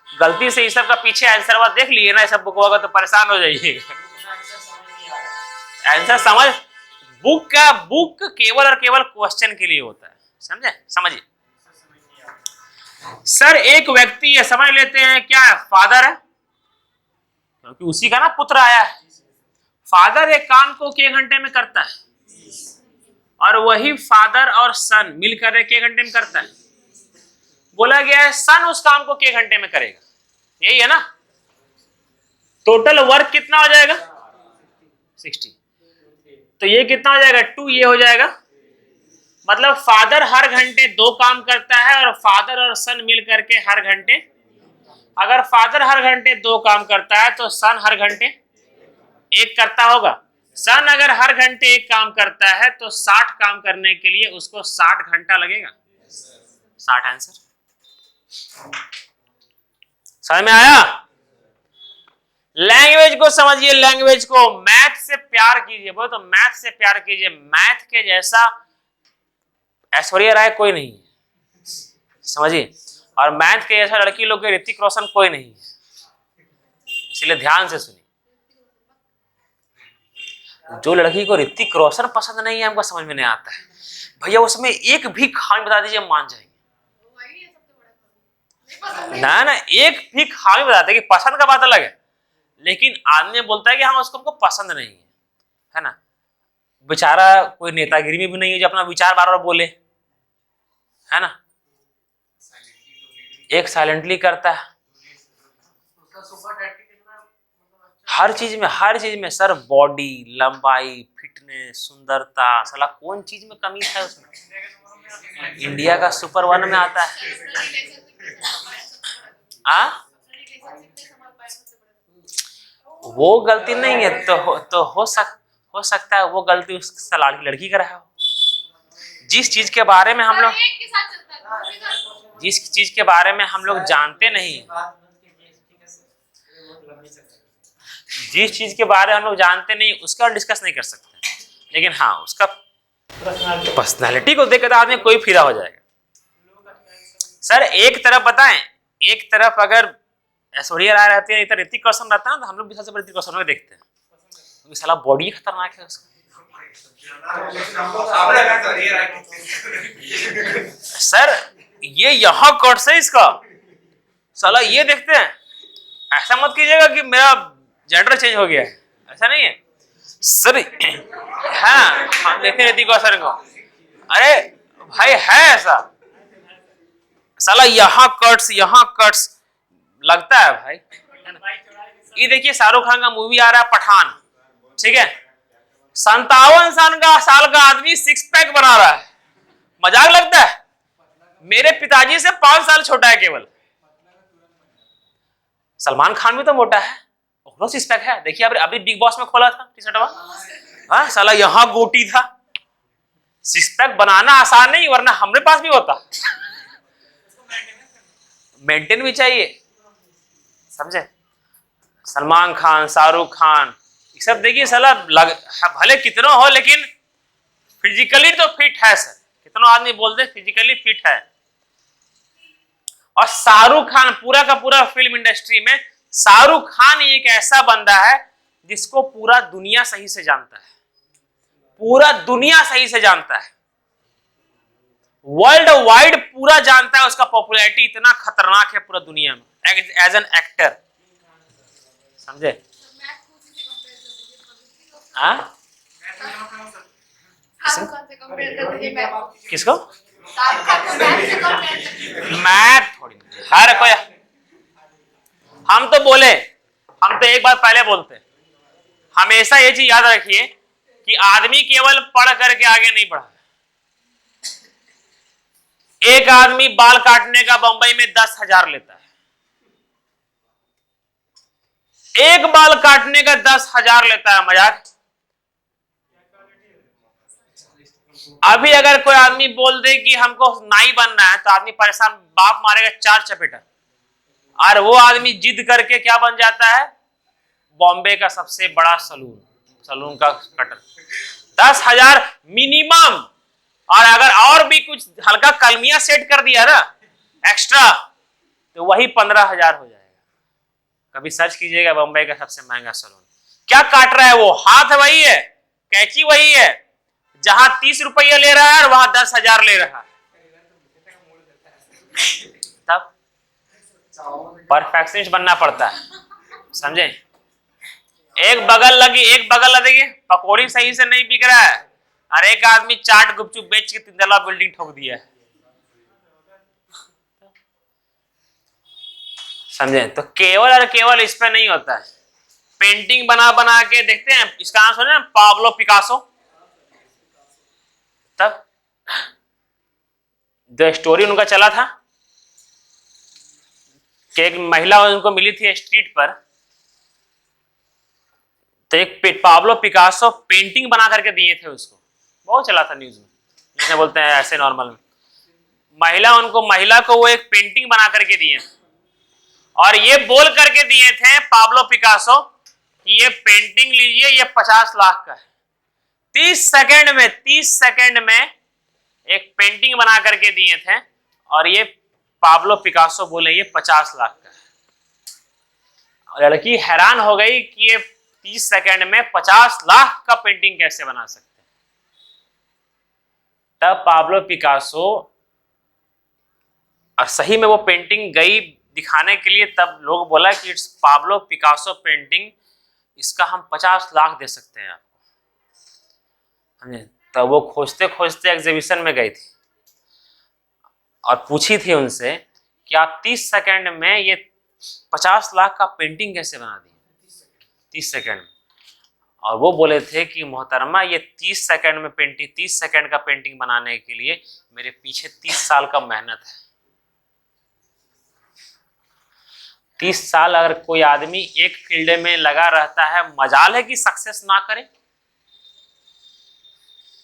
गलती से इस सब का पीछे आंसर वाला देख लिए ना, सब बुक होगा तो परेशान हो जाइएगा। आंसर समझ, बुक केवल और केवल क्वेश्चन के लिए होता है, समझे? समझिए सर, एक व्यक्ति ये समझ लेते हैं क्या फादर है, क्योंकि उसी का ना पुत्र आया है। फादर एक काम को के घंटे में करता है और वही फादर और सन मिलकर के घंटे में करता है। बोला गया है सन उस काम को के घंटे में करेगा, यही है ना? टोटल वर्क कितना हो जाएगा? 60। तो ये कितना हो जाएगा? 2 ये हो जाएगा। मतलब फादर हर घंटे 2 काम करता है और फादर और सन मिल करके हर घंटे, अगर फादर हर घंटे 2 काम करता है तो सन हर घंटे 1 करता होगा। सन अगर हर घंटे 1 काम करता है तो 60 काम करने के लिए उसको 60 घंटा लगेगा। 60 आंसर समझ में आया? लैंग्वेज को समझिए, लैंग्वेज को, मैथ से प्यार कीजिए। बोलो तो मैथ से प्यार कीजिए। मैथ के जैसा ऐश्वर्या राय कोई नहीं है, समझिए। और मैथ के जैसा लड़की लोग के ऋतिक रोशन कोई नहीं है, इसलिए ध्यान से सुनिए। जो लड़की को ऋतिक रोशन पसंद नहीं है, हमको समझ में नहीं आता है भैया, उसमें एक भी खामी बता दीजिए, मान जाएंगे। ना ना, एक भी खामी बताते कि पसंद का बात अलग है, लेकिन आदमी बोलता है कि हाँ उसको हमको पसंद नहीं है ना। बेचारा कोई नेतागिरी में भी नहीं है जो अपना विचार बार बार बोले, है ना। एक साइलेंटली करता है हर चीज में सर, बॉडी, लंबाई, फिटनेस, सुंदरता, साला कौन चीज में कमी है उसमें? इंडिया का सुपर 1 में आता है। वो गलती नहीं है तो हो सकता है वो गलती उस लड़की का रहा हो। जिस चीज के बारे में हम लोग जानते नहीं, जिस चीज के बारे में हम लोग जानते नहीं उसका डिस्कस नहीं कर सकते, लेकिन हाँ उसका पर्सनालिटी को देखकर आदमी कोई फिदा हो जाएगा। सर एक तरफ बताएं, एक तरफ अगर ऐश्वर्या राय रहती है, इधर ऋतिक रोशन रहता है ना, तो हम लोग भी सबसे बड़े ऋतिक रोशन को देखते हैं, क्योंकि साला बॉडी खतरनाक है उसका। सर ये यहाँ कट से इसका साला ये देखते हैं, ऐसा मत कीजिएगा कि मेरा जेंडर चेंज हो गया है, ऐसा नहीं है सर। हाँ हम देखते हैं ऋतिक रोशन को, अरे भाई है ऐसा, साला यहाँ कट्स लगता है भाई। ये देखिए शाहरुख खान का मूवी आ रहा है पठान, ठीक है, 57 साल का आदमी 6 पैक बना रहा है, मजाक लगता है? मेरे पिताजी से 5 साल छोटा है केवल। सलमान खान भी तो मोटा है, 6 पैक है। देखिए अभी बिग बॉस में खोला था टी शर्टवा, हाँ साला यहाँ गोटी था। 6 पैक बनाना आसान नहीं, वरना हमारे पास भी होता। मेंटेन भी चाहिए, समझे? सलमान खान, शाहरुख खान, ये सब देखिए साला भले कितना हो, लेकिन फिजिकली तो फिट है सर। कितना आदमी बोलते फिजिकली फिट है। और शाहरुख खान पूरा का पूरा फिल्म इंडस्ट्री में शाहरुख खान एक ऐसा बंदा है जिसको पूरा दुनिया सही से जानता है, पूरा दुनिया सही से जानता है, वर्ल्ड वाइड पूरा जानता है। उसका पॉपुलैरिटी इतना खतरनाक है पूरा दुनिया में एज एन एक्टर, समझे? किसको? मैथ थोड़ी, हर कोई। हम तो बोले, हम तो एक बात पहले बोलते हैं, हमेशा ये चीज याद रखिए कि आदमी केवल पढ़ करके आगे नहीं बढ़ा। एक आदमी बाल काटने का बंबई में 10,000 लेता है, एक बाल काटने का 10,000 लेता है, मजाक? अभी अगर कोई आदमी बोल दे कि हमको नाई बनना है तो आदमी परेशान, बाप मारेगा 4 चपेटा। और वो आदमी जिद करके क्या बन जाता है, बॉम्बे का सबसे बड़ा सलून का कटर। 10,000 मिनिमम। और अगर और भी कुछ हल्का कलमिया सेट कर दिया ना एक्स्ट्रा, तो वही 15,000 हो जाएगा। कभी सर्च कीजिएगा बॉम्बे का सबसे महंगा सलून। क्या काट रहा है वो, हाथ वही है, कैंची वही है, जहां 30 रुपया ले रहा है और वहां 10,000 ले रहा है। तब परफेक्शनिस्ट बनना पड़ता है, समझे। एक बगल लगी, पकौड़ी सही से नहीं बिक रहा है, और एक आदमी चाट गुपचुप बेच के 3 तला बिल्डिंग ठोक दिया है, समझे। तो केवल और केवल इस पे नहीं होता है। पेंटिंग बना बना के देखते हैं, इसका नाम सुने पाब्लो पिकासो। तब जो स्टोरी उनका चला था कि एक महिला उनको मिली थी स्ट्रीट पर, तो एक पाब्लो पिकासो पेंटिंग बना करके दिए थे उसको, बहुत चला था न्यूज में, जैसे बोलते हैं ऐसे नॉर्मल में। महिला को वो एक पेंटिंग बना करके दिए और ये बोल करके दिए थे पाब्लो पिकासो कि ये पेंटिंग लीजिए, ये 50 लाख का है। 30 सेकंड में एक पेंटिंग बना करके दिए थे और ये पाब्लो पिकासो बोले ये 50 लाख का है। लड़की हैरान हो गई कि ये 30 सेकंड में 50 लाख का पेंटिंग कैसे बना सकते हैं। तब पाब्लो पिकासो, और सही में वो पेंटिंग गई दिखाने के लिए, तब लोग बोला कि इट्स पाब्लो पिकासो पेंटिंग, इसका हम 50 लाख दे सकते हैं आपको। तब वो खोजते खोजते एग्जीबिशन में गई थी और पूछी थी उनसे कि आप 30 सेकंड में ये 50 लाख का पेंटिंग कैसे बना दिए, 30 सेकंड में। और वो बोले थे कि मोहतरमा ये 30 सेकंड का पेंटिंग बनाने के लिए मेरे पीछे 30 साल का मेहनत है। 30 साल अगर कोई आदमी एक फील्ड में लगा रहता है, मजाल है कि सक्सेस ना करे।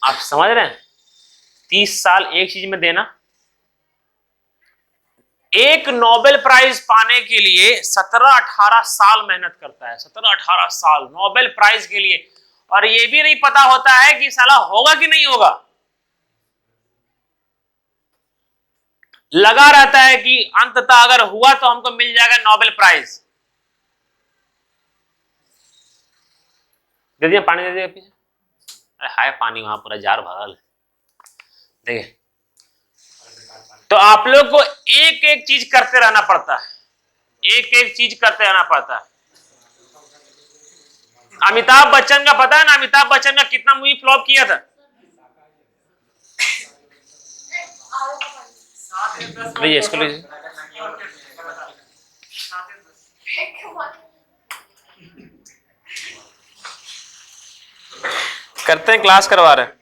आप समझ रहे हैं, 30 साल एक चीज में देना। एक नोबेल प्राइज पाने के लिए 17-18 साल मेहनत करता है, 17-18 साल नोबेल प्राइज के लिए, और ये भी नहीं पता होता है कि साला होगा कि नहीं होगा। लगा रहता है कि अंततः अगर हुआ तो हमको मिल जाएगा नोबेल प्राइज। दे दिया, पानी दे दिया पीछे। अरे हाय पानी वहां पूरा जार भरल है, देखिए। तो आप लोग को एक एक चीज करते रहना पड़ता है, एक एक चीज करते रहना पड़ता है। अमिताभ बच्चन का पता है ना, अमिताभ बच्चन का कितना मूवी फ्लॉप किया था। लीजिए इसको लीजिए। करते हैं क्लास करवा रहे हैं,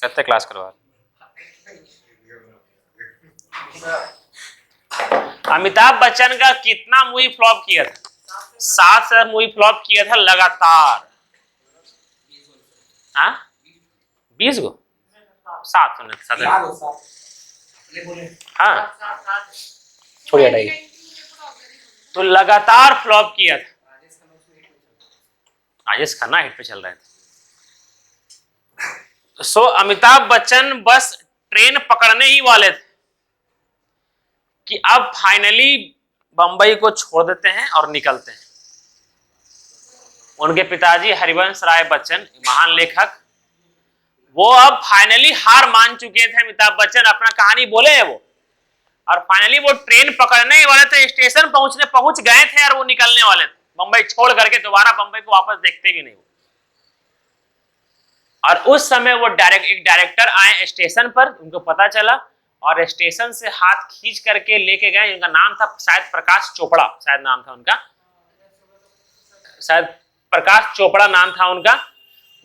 करते क्लास करवा रहे। अमिताभ बच्चन का कितना मूवी फ्लॉप किया था, 7 मूवी फ्लॉप किया था लगातार। हाँ 20 गो 7 हाँ छोड़िए हटाइए। तो लगातार फ्लॉप किया था। राजेश खन्ना हिट पे चल रहे थे। सो अमिताभ बच्चन बस ट्रेन पकड़ने ही वाले थे कि अब फाइनली बंबई को छोड़ देते हैं और निकलते हैं। उनके पिताजी हरिवंश राय बच्चन, महान लेखक, वो अब फाइनली हार मान चुके थे। अमिताभ बच्चन अपना कहानी बोले हैं वो, और फाइनली वो ट्रेन पकड़ने ही वाले थे, स्टेशन पहुंच गए थे और वो निकलने वाले थे बंबई छोड़ करके। दोबारा बंबई को वापस देखते भी नहीं। और उस समय वो एक डायरेक्टर आए स्टेशन पर, उनको पता चला और स्टेशन से हाथ खींच करके लेके गए। उनका नाम था शायद प्रकाश चोपड़ा, शायद नाम था उनका, शायद प्रकाश चोपड़ा नाम था उनका।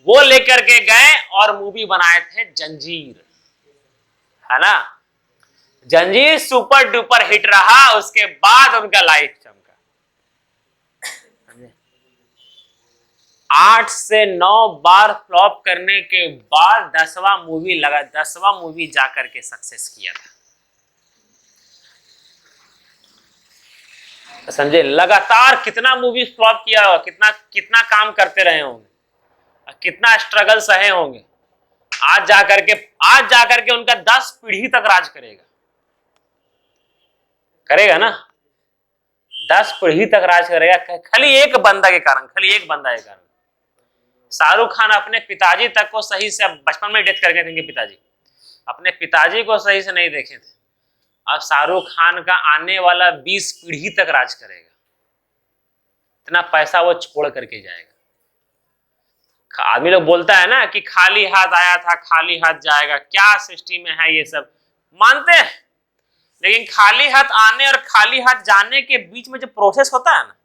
वो लेकर के गए और मूवी बनाए थे जंजीर, है ना। जंजीर सुपर डुपर हिट रहा, उसके बाद उनका लाइफ चमका। 8 से 9 बार फ्लॉप करने के बाद 10वां मूवी जाकर के सक्सेस किया था। समझे? लगातार कितना मूवी फ्लॉप किया होगा, कितना काम करते रहे होंगे, कितना स्ट्रगल सहे होंगे, आज जाकर के उनका 10 पीढ़ी तक राज करेगा ना, 10 पीढ़ी तक राज करेगा, खाली एक बंदा के कारण। शाहरुख खान अपने पिताजी तक को सही से, बचपन में डेथ कर गए थे इनके पिताजी, अपने पिताजी को सही से नहीं देखे थे। अब शाहरुख खान का आने वाला 20 पीढ़ी तक राज करेगा, इतना पैसा वो छोड़ करके जाएगा। आदमी लोग बोलता है ना कि खाली हाथ आया था खाली हाथ जाएगा, क्या सृष्टि में है ये सब, मानते हैं, लेकिन खाली हाथ आने और खाली हाथ जाने के बीच में जो प्रोसेस होता है ना,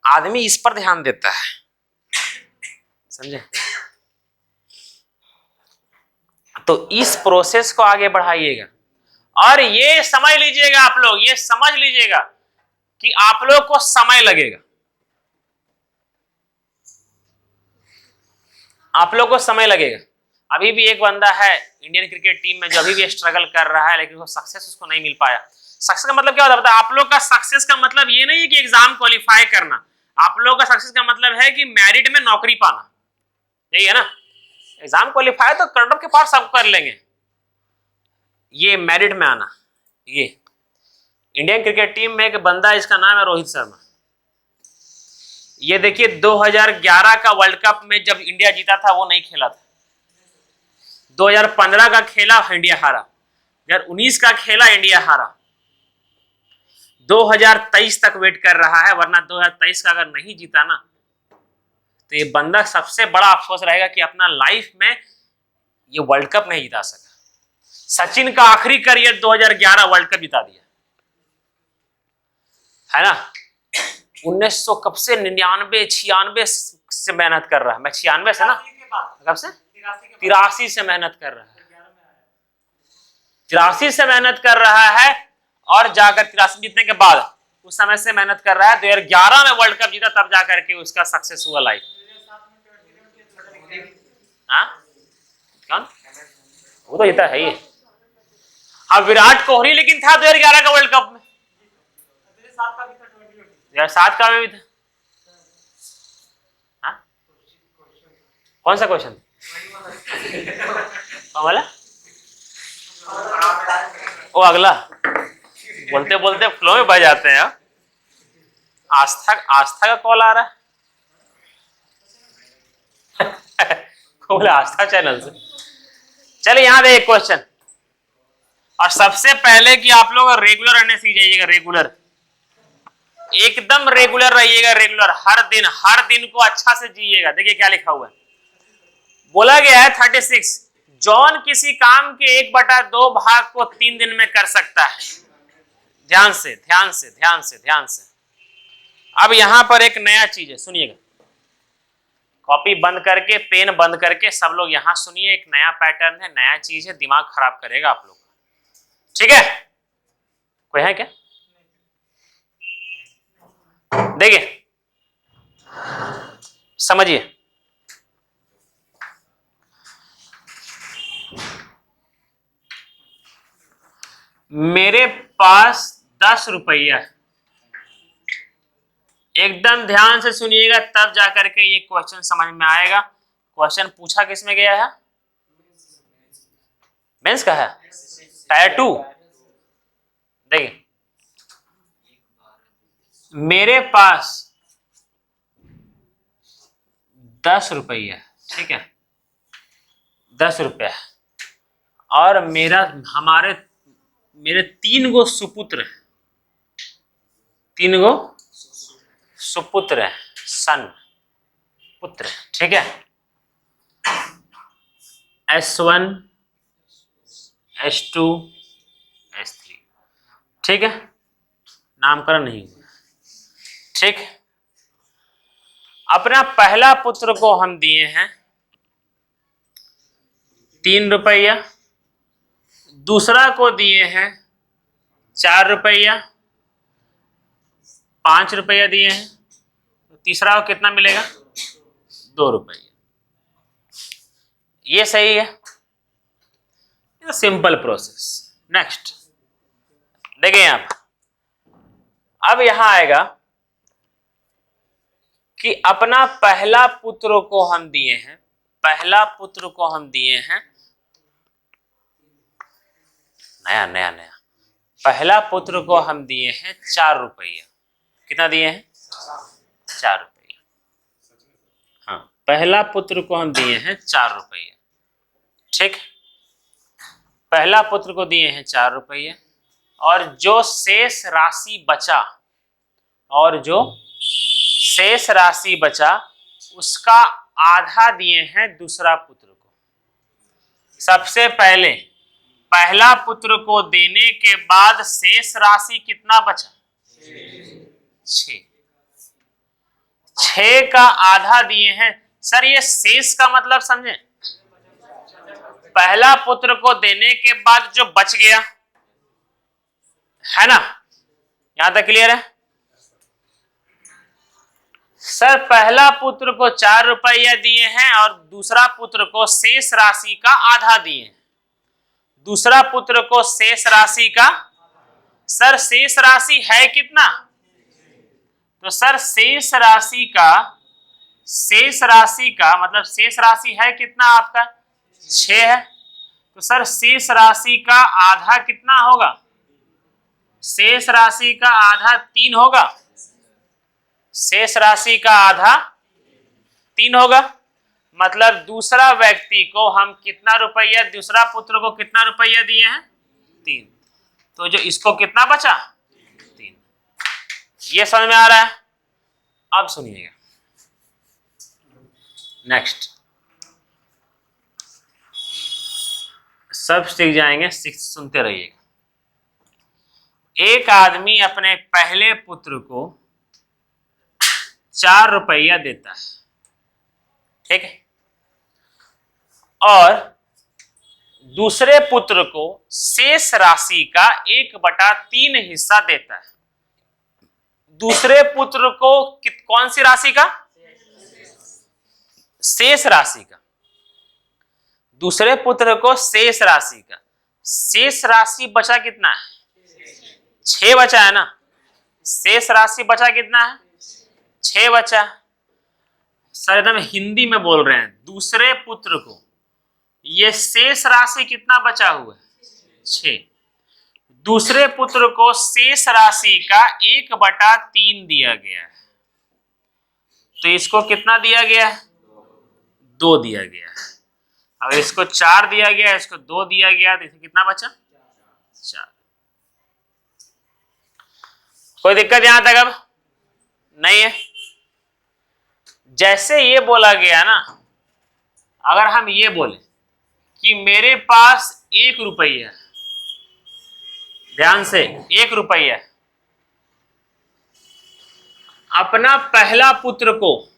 आदमी इस पर ध्यान देता है। समझे? तो इस प्रोसेस को आगे बढ़ाइएगा और ये समझ लीजिएगा, आप लोग ये समझ लीजिएगा कि आप लोग को समय लगेगा, आप लोग को समय लगेगा। अभी भी एक बंदा है इंडियन क्रिकेट टीम में जो अभी भी स्ट्रगल कर रहा है, लेकिन वो सक्सेस उसको नहीं मिल पाया। सक्सेस का मतलब क्या होता है? आप लोग का सक्सेस का मतलब ये नहीं है कि एग्जाम क्वालिफाई करना, आप लोग का सक्सेस का मतलब है कि मेरिट में नौकरी पाना, यही है ना। एग्जाम क्वालिफाई तो करोड़ों के पास सब कर लेंगे, ये मेरिट में आना। ये इंडियन क्रिकेट टीम में एक बंदा, इसका नाम है रोहित शर्मा। ये देखिए 2011 का वर्ल्ड कप में जब इंडिया जीता था वो नहीं खेला था, 2015 का खेला इंडिया हारा, 2019 का खेला इंडिया हारा, 2023 तक वेट कर रहा है, वरना 2023 का अगर नहीं जीता ना तो ये बंदा सबसे बड़ा अफसोस रहेगा कि अपना लाइफ में ये वर्ल्ड कप नहीं जिता सका। सचिन का आखिरी करियर 2011 वर्ल्ड कप जिता दिया है ना। 1900 कब से 99 96 से मेहनत कर रहा है, मैं 96 से ना, कब से 83 से मेहनत कर रहा है, 83 से मेहनत कर रहा है और जाकर 83 जीतने के बाद उस समय से मेहनत कर रहा है। 2011 में वर्ल्ड कप जीता, तब जाकर के उसका सक्सेस हुआ लाइफ। हाँ कौन? वो तो जीता है ही। अब विराट कोहली लेकिन था 2011 का वर्ल्ड कप में, 2007 का में भी था। हाँ? कौन सा क्वेश्चन? कौन वाला? वो अगला, बोलते बोलते फ्लो में बह जाते हैं। आस्था का कॉल आ रहा है बोले आस्था चैनल से। चलिए यहाँ दे एक क्वेश्चन, और सबसे पहले कि आप लोग रेगुलर रहने सीख जाइएगा। रेगुलर, एकदम रेगुलर रहिएगा, रेगुलर हर दिन को अच्छा से जिएगा। देखिए क्या लिखा हुआ है, बोला गया है 36, जॉन किसी काम के 1/2 भाग को 3 दिन में कर सकता है। ध्यान से ध्यान से ध्यान से ध्यान से। अब यहां पर एक नया चीज है, सुनिएगा। कॉपी बंद करके, पेन बंद करके सब लोग यहां सुनिए। एक नया पैटर्न है, नया चीज है, दिमाग खराब करेगा आप लोग का, ठीक है? कोई है क्या? देखिए समझिए, मेरे पास 10 रुपया है। एकदम ध्यान से सुनिएगा, तब जाकर के ये क्वेश्चन समझ में आएगा। क्वेश्चन पूछा किसमें गया है? मेंस का है, टायर 2। देखिए मेरे पास 10 रुपया, ठीक है, 10 रुपया, और मेरे 3 गो सुपुत्र हैं, 3 गो सुपुत्र है, सन पुत्र, ठीक है। S1 S2 S3, ठीक है, नामकरण नहीं हुआ, ठीक। अपना पहला पुत्र को हम दिए हैं 3 रुपया, दूसरा को दिए हैं 4 रुपया, 5 रुपया दिए हैं, तीसरा को कितना मिलेगा? 2 रुपये। ये सही है, ये सिंपल प्रोसेस। नेक्स्ट देखिए यहां पर, अब यहां आएगा कि अपना पहला पुत्र को हम दिए हैं, पहला पुत्र को हम दिए हैं नया पहला पुत्र को हम दिए हैं 4 रुपया। कितना दिए हैं? 4 रुपया। हाँ, पहला पुत्र को हम दिए हैं 4 रुपया। ठीक, पहला पुत्र को दिए हैं 4 रुपये, और जो शेष राशि बचा, और जो शेष राशि बचा उसका आधा दिए हैं दूसरा पुत्र को। सबसे पहले पहला पुत्र को देने के बाद शेष राशि कितना बचा? 6। 6 का आधा दिए हैं। सर ये शेष का मतलब समझे? पहला पुत्र को देने के बाद जो बच गया है ना, यहां तक क्लियर है? सर पहला पुत्र को 4 रुपया दिए हैं और दूसरा पुत्र को शेष राशि का आधा दिए हैं। दूसरा पुत्र को शेष राशि का, सर शेष राशि है कितना? तो सर शेष राशि का मतलब शेष राशि है कितना आपका? 6 है। तो सर शेष राशि का आधा कितना होगा? शेष राशि का आधा 3 होगा। शेष राशि का आधा 3 होगा। मतलब दूसरा व्यक्ति को हम कितना रुपया, दूसरा पुत्र को कितना रुपया दिए हैं? 3। तो जो इसको कितना बचा? 3। ये समझ में आ रहा है? अब सुनिएगा नेक्स्ट, सब सीख जाएंगे, सुनते रहिएगा। एक आदमी अपने पहले पुत्र को 4 रुपया देता है, ठीक है, और दूसरे पुत्र को शेष राशि का 1/3 हिस्सा देता है। दूसरे पुत्र को कौन सी राशि का? शेष राशि का। दूसरे पुत्र को शेष राशि का। शेष राशि बचा कितना है? 6 बचा है ना। शेष राशि बचा कितना है? 6 बचा। सर एकदम हिंदी में बोल रहे हैं। दूसरे पुत्र को ये शेष राशि कितना बचा हुआ है? 6। दूसरे पुत्र को शेष राशि का 1/3 दिया गया है। तो इसको कितना दिया गया है? 2 दिया गया है। अगर इसको 4 दिया गया, इसको 2 दिया गया, तो इसे कितना बचा? 4। कोई दिक्कत यहां तक अब नहीं है? जैसे ये बोला गया ना, अगर हम ये बोले कि मेरे पास 1 रुपया, ध्यान से 1 रुपया, अपना पहला पुत्र को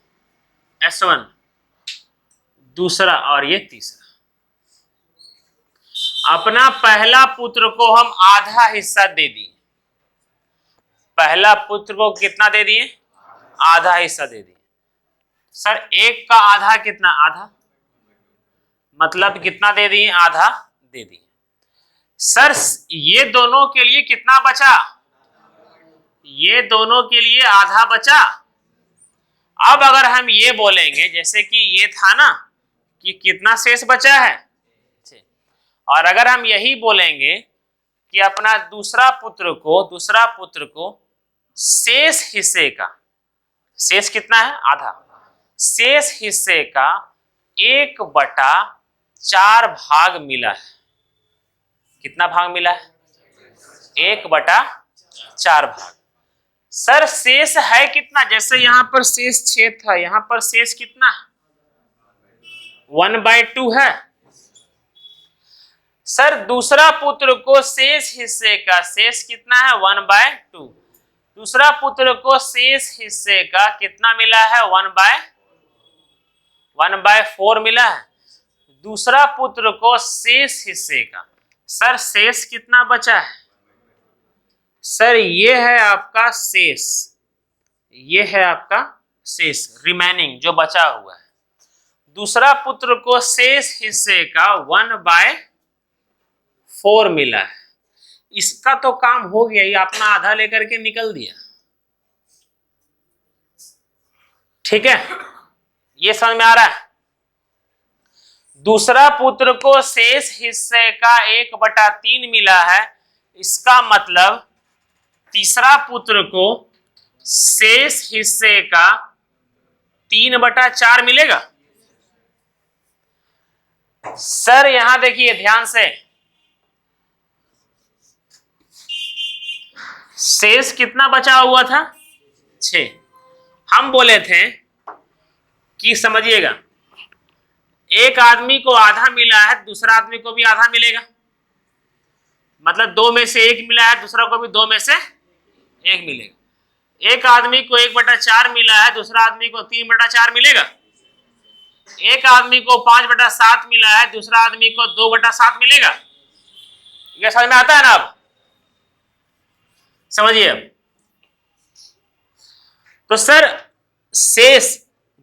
S1, दूसरा और ये तीसरा, अपना पहला पुत्र को हम आधा हिस्सा दे दिए। पहला पुत्र को कितना दे दिए? आधा हिस्सा दे दिए। सर 1 का आधा कितना? आधा, मतलब कितना दे दिए? आधा दे दिए। सर ये दोनों के लिए कितना बचा? ये दोनों के लिए आधा बचा। अब अगर हम ये बोलेंगे, जैसे कि ये था ना कि कितना शेष बचा है, और अगर हम यही बोलेंगे कि अपना दूसरा पुत्र को शेष हिस्से का, शेष कितना है? आधा, शेष हिस्से का 1/4 भाग मिला है। कितना भाग मिला है? 1/4 भाग। सर शेष है कितना? जैसे यहां पर शेष 6 था, यहां पर शेष कितना? 1/2 है। सर दूसरा पुत्र को शेष हिस्से का शेष कितना है? 1/2। दूसरा पुत्र को शेष हिस्से का कितना मिला है? 1/4 मिला है। दूसरा पुत्र को शेष हिस्से का, सर शेष कितना बचा है? सर ये है आपका शेष, ये है आपका शेष, रिमेनिंग जो बचा हुआ है। दूसरा पुत्र को शेष हिस्से का 1/4 मिला है। इसका तो काम हो गया, ये अपना आधा लेकर के निकल दिया। ठीक है, ये समझ में आ रहा है। दूसरा पुत्र को शेष हिस्से का 1/3 मिला है, इसका मतलब तीसरा पुत्र को शेष हिस्से का 3/4 मिलेगा। सर यहां देखिए ध्यान से, शेष कितना बचा हुआ था? 6। हम बोले थे कि समझिएगा, एक आदमी को आधा मिला है, दूसरा आदमी को भी आधा मिलेगा, मतलब 2 में से 1 मिला है, दूसरा को भी 2 में से 1 मिलेगा। एक आदमी को 1/4 मिला है, दूसरा आदमी को 3/4 मिलेगा। एक आदमी को 5/7 मिला है, दूसरा आदमी को 2/7 मिलेगा। ये समझ में आता है ना? अब समझिए। अब तो सर शेष,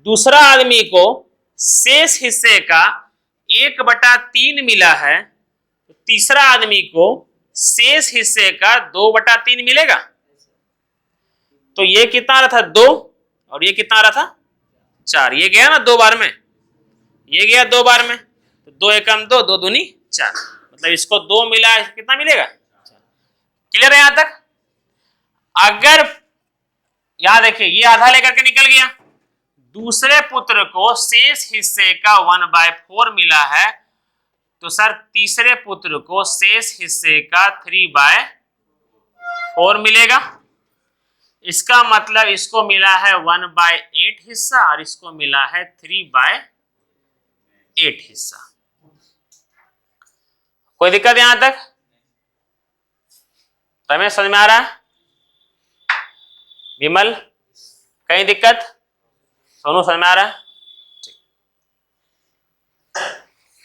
दूसरा आदमी को शेष हिस्से का 1/3 मिला है, तो तीसरा आदमी को शेष हिस्से का 2/3 मिलेगा। तो ये कितना आ रहा था? 2, और ये कितना आ रहा था? 4। ये गया ना 2 बार में, ये गया 2 बार में, तो 2 एकम 2, 2 दूनी 4, मतलब इसको 2 मिला है, कितना मिलेगा? 4। क्लियर है यहां तक? अगर यहां देखिए ये आधा लेकर के निकल गया, दूसरे पुत्र को शेष हिस्से का 1/4 मिला है, तो सर तीसरे पुत्र को शेष हिस्से का 3/4 मिलेगा। इसका मतलब इसको मिला है 1/8 हिस्सा और इसको मिला है 3/8 हिस्सा। कोई दिक्कत यहां तक? तुम्हें समझ में आ रहा है? विमल कहीं दिक्कत? सोनू समझ में आ रहा है?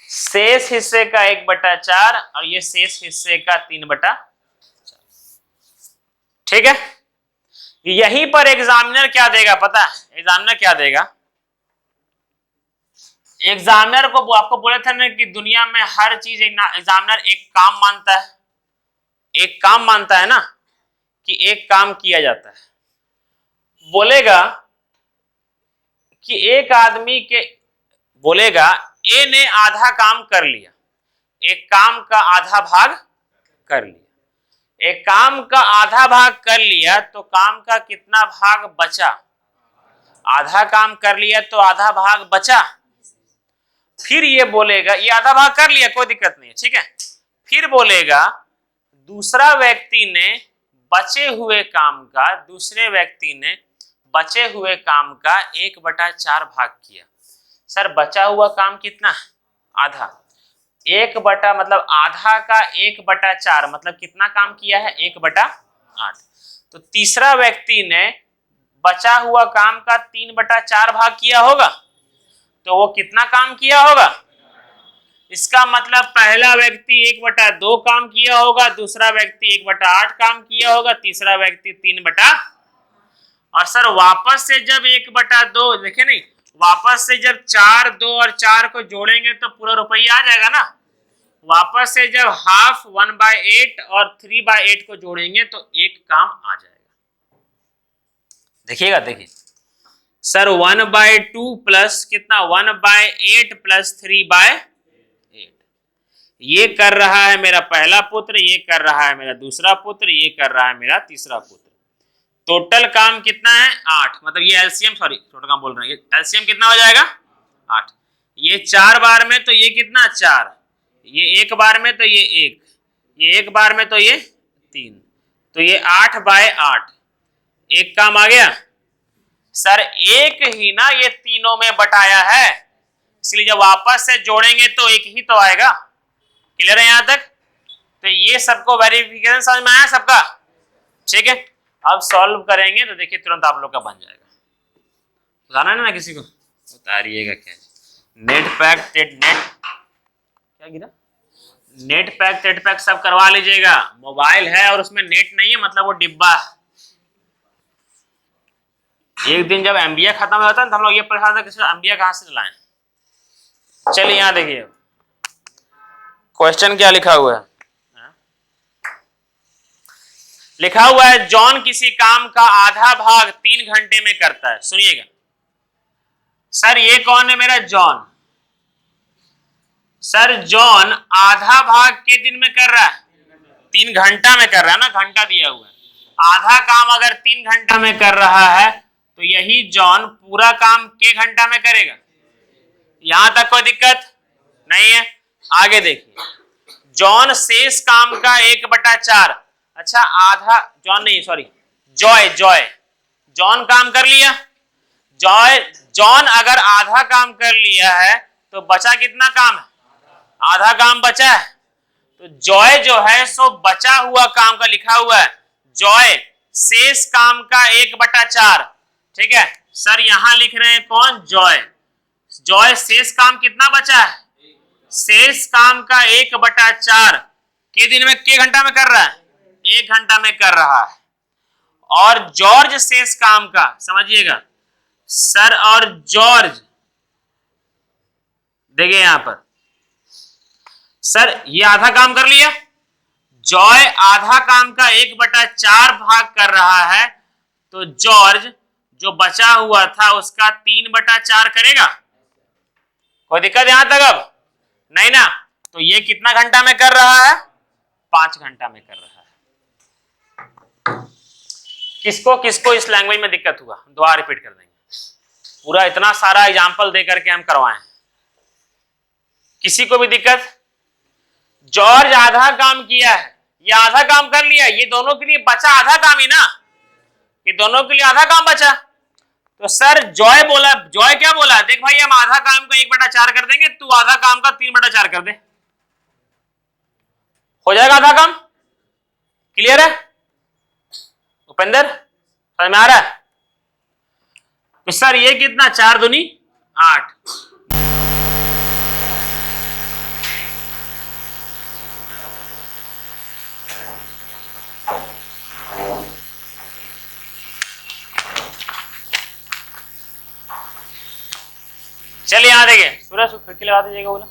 शेष हिस्से का 1/4 और ये शेष हिस्से का 3/4। ठीक है, यहीं पर एग्जामिनर क्या देगा पता है? एग्जामिनर क्या देगा? एग्जामिनर को आपको बोले थे ना कि दुनिया में हर चीज एग्जामिनर एक काम मानता है, एक काम मानता है ना, कि एक काम किया जाता है। बोलेगा कि एक आदमी के, बोलेगा ए ने आधा काम कर लिया, एक काम का आधा भाग कर लिया, एक काम का आधा भाग कर लिया, तो काम का कितना भाग बचा? आधा काम कर लिया तो आधा भाग बचा। फिर ये बोलेगा, ये आधा भाग कर लिया, कोई दिक्कत नहीं है, ठीक है। फिर बोलेगा दूसरा व्यक्ति ने बचे हुए काम का, दूसरे व्यक्ति ने बचे हुए काम का 1/4 भाग किया। सर बचा हुआ काम कितना? आधा। 1 मतलब आधा का 1/4 मतलब कितना काम किया है? 1/8। तो तीसरा व्यक्ति ने बचा हुआ काम का 3/4 भाग किया होगा, तो वो कितना काम किया होगा? इसका मतलब पहला व्यक्ति 1/2 काम किया होगा, दूसरा व्यक्ति 1/8 काम किया होगा, तीसरा व्यक्ति 3/। और सर वापस से जब 1/2 देखे नहीं, वापस से जब 4, 2 और 4 को जोड़ेंगे तो पूरा रुपया आ जाएगा ना। वापस से जब हाफ 1/8 और 3/8 को जोड़ेंगे तो एक काम आ जाएगा। देखिएगा, देखिए सर 1/2 प्लस कितना? 1/8 प्लस 3/8। ये कर रहा है मेरा पहला पुत्र, ये कर रहा है मेरा दूसरा पुत्र, ये कर रहा है मेरा तीसरा पुत्र। टोटल काम कितना है? 8। मतलब ये एलसीएम, सॉरी टोटल काम बोल रहे हैं, एलसीएम कितना हो जाएगा? 8। ये 4 बार में तो ये कितना? 4। ये 1 बार में तो ये 1, ये 1 बार में तो ये 3, तो ये 8/8। एक काम आ गया। सर एक ही ना ये तीनों में बटाया है, इसलिए जब वापस से जोड़ेंगे तो एक ही तो आएगा। क्लियर है यहां तक? तो ये सबको वेरिफिकेशन समझ में आया सबका? ठीक है, अब सॉल्व करेंगे तो देखिए तुरंत आप लोग का बन जाएगा। बताना है ना किसी को? उतारिएगा क्या? नेट पैक टेट नेट क्या गिरा? नेट पैक टेट पैक सब करवा लीजिएगा। मोबाइल है और उसमें नेट नहीं है मतलब वो डिब्बा है। एक दिन जब एमबीए खत्म होता है तो हम लोग ये परेशान था कि एमबीए कहाँ से चलाएं। चलिए यहां देखिए क्वेश्चन क्या लिखा हुआ है। लिखा हुआ है जॉन किसी काम का आधा भाग 3 घंटे में करता है। सुनिएगा सर, ये कौन है मेरा जॉन? सर जॉन आधा भाग के दिन में कर रहा है, 3 घंटा में कर रहा है ना, घंटा दिया हुआ है। आधा काम अगर 3 घंटा में कर रहा है तो यही जॉन पूरा काम के घंटा में करेगा। यहां तक कोई दिक्कत नहीं है। आगे देखिए, जॉन शेष काम का 1/4, अच्छा आधा, जॉन नहीं सॉरी जॉन काम कर लिया। जॉन अगर आधा काम कर लिया है तो बचा कितना काम है? आधा काम बचा है। तो जॉय जो है सो बचा हुआ काम का लिखा हुआ है, जॉय शेष काम का 1/4। ठीक है सर, यहां लिख रहे हैं कौन? जॉय शेष काम कितना बचा है? शेष काम का 1/4 के दिन में के घंटा में कर रहा है? 1 घंटा में कर रहा है। और जॉर्ज शेष काम का, समझिएगा सर, और जॉर्ज देखिए यहां पर सर, ये आधा काम कर लिया, जॉय आधा काम का 1/4 भाग कर रहा है, तो जॉर्ज जो बचा हुआ था उसका 3/4 करेगा। कोई दिक्कत यहां तक अब नहीं ना? तो ये कितना घंटा में कर रहा है? 5 घंटा में कर रहा है। किसको किसको इस लैंग्वेज में दिक्कत हुआ? दोबारा रिपीट कर देंगे, पूरा इतना सारा एग्जाम्पल दे करके हम करवाएं। किसी को भी दिक्कत? जॉर्ज आधा काम किया है, ये आधा काम कर लिया, ये दोनों के लिए बचा आधा काम ही ना, ये दोनों के लिए आधा काम बचा। तो सर जॉय बोला, जॉय क्या बोला? देख भाई हम आधा काम को 1/4 कर देंगे, तू आधा काम का 3/4 कर दे, हो जाएगा आधा काम। क्लियर है उपेंद्र? समझ में आ रहा है? तो सर ये कितना? 4 दूनी 8। चलिए यहां देखिए, सूरज खिड़की लगा दीजिएगा बोला।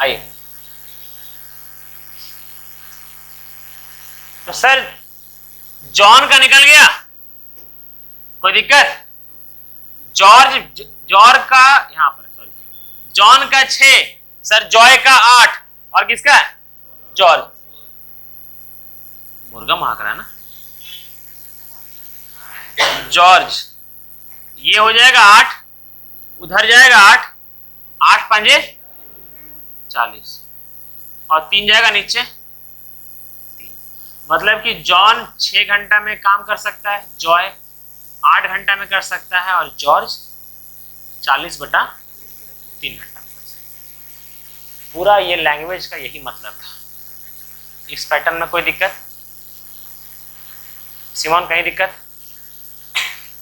आइए, तो सर जॉन का निकल गया, कोई दिक्कत? जॉर्ज का यहां पर सॉरी, जॉन का 6, सर जॉय का 8, और किसका? जॉर्ज। मुर्गा महक रहा है ना। जॉर्ज, ये हो जाएगा 8, उधर जाएगा 8, 8 पंजे 40, और 3 जाएगा नीचे 3। मतलब कि जॉन 6 घंटा में काम कर सकता है, जॉय 8 घंटा में कर सकता है, और जॉर्ज 40/3 घंटा में कर सकता है। पूरा ये लैंग्वेज का यही मतलब था। इस पैटर्न में कोई दिक्कत? सिमोन कहीं दिक्कत?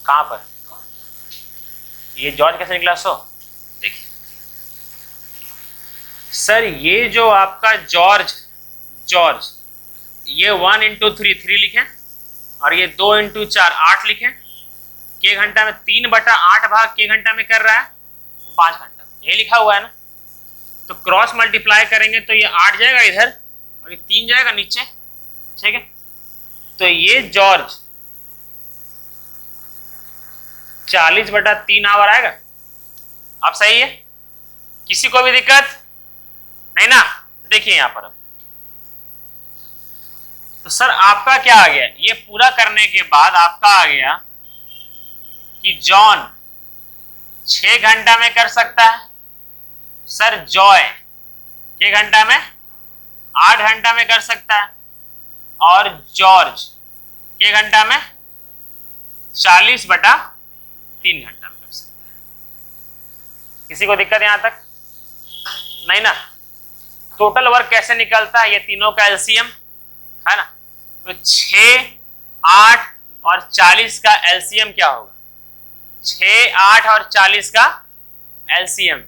कहां पर? ये जॉर्ज कैसे निकला? सो देखिए सर, ये जो आपका जॉर्ज, ये 1 × 3 लिखें, और ये 2 × 4 8 लिखें। के घंटा में 3/8 भाग के घंटा में कर रहा है 5 घंटा, ये लिखा हुआ है ना। तो क्रॉस मल्टीप्लाई करेंगे तो ये 8 जाएगा इधर, और ये 3 जाएगा नीचे। ठीक है, तो ये जॉर्ज 40/3 आवर आएगा। अब सही है? किसी को भी दिक्कत नहीं ना? देखिए यहां पर अब तो सर आपका क्या आ गया? ये पूरा करने के बाद आपका आ गया कि जॉन 6 घंटा में कर सकता है, सर जॉय के घंटा में 8 घंटा में कर सकता है, और जॉर्ज के घंटा में 40/3 घंटा में कर सकता है। किसी को दिक्कत यहां तक नहीं ना? टोटल वर्क कैसे निकलता है? ये तीनों का एलसीएम है ना। तो 6, 8 और 40 का एलसीएम क्या होगा? 6, 8 और 40 का एलसीएम।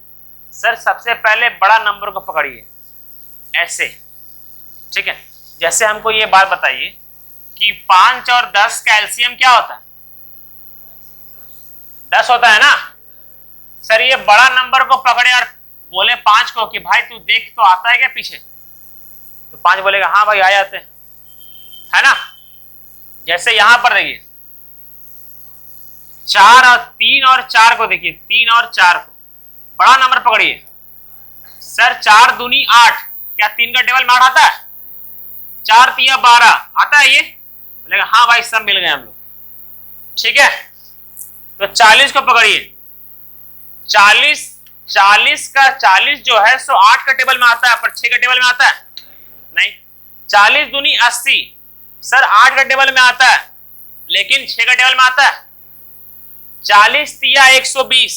सर सबसे पहले बड़ा नंबर को पकड़िए ऐसे, ठीक है। जैसे हमको ये बात बताइए कि 5 और 10 का एलसीएम क्या होता है? 10 होता है ना। सर ये बड़ा नंबर को पकड़े और बोले 5 को कि भाई तू देख तो आता है क्या पीछे, तो 5 बोलेगा हाँ भाई आ जाते हैं, है ना। जैसे यहां पर देखिए 4 और 3 और 4 को देखिए, 3 और 4 को बड़ा नंबर पकड़िए। सर 4 दूनी 8, क्या 3 का टेबल में 8 आता है? 4 तिया 12 आता है ये, बोलेगा हाँ भाई सब मिल गए हम लोग, ठीक है। तो 40 को पकड़िए, 40 का 40 जो है सो 8 का टेबल में आता है, पर 6 का टेबल में आता है नहीं। 40 दूनी 80, सर 8 का टेबल में आता है लेकिन 6 का टेबल में आता है। 40 तिया 120,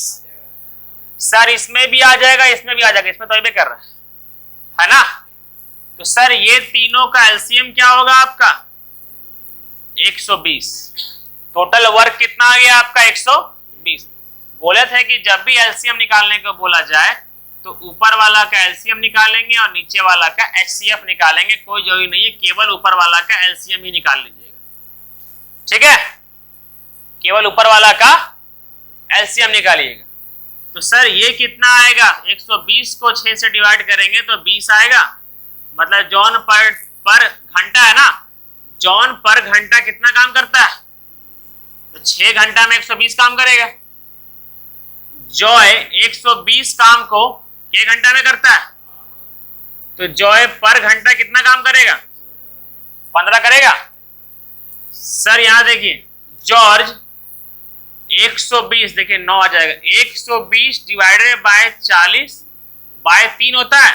सर इसमें भी आ जाएगा इसमें भी आ जाएगा, इसमें तो ये कर रहा है ना। तो सर ये तीनों का एलसीएम क्या होगा आपका? 120। टोटल वर्क कितना आ गया आपका? 120। बोले थे कि जब भी एलसीएम निकालने को बोला जाए तो ऊपर वाला का एलसीएम निकालेंगे और नीचे वाला का एचसीएफ निकालेंगे, कोई जरूरी नहीं है, केवल ऊपर वाला का एलसीएम ही निकाल लीजिएगा, ठीक है। केवल ऊपर वाला का एलसीएम निकालिएगा। तो सर ये कितना आएगा? 120 को 6 से डिवाइड करेंगे तो 20 आएगा, मतलब जॉन पर घंटा है ना, जॉन पर घंटा कितना काम करता है? तो 6 घंटा में 120 काम करेगा। जॉय 120 काम को के घंटा में करता है, तो जॉय पर घंटा कितना काम करेगा? 15 करेगा। सर यहां देखिए जॉर्ज 120, देखिए 9 आ जाएगा, 120 डिवाइडेड बाय 40 बाय 3 होता है,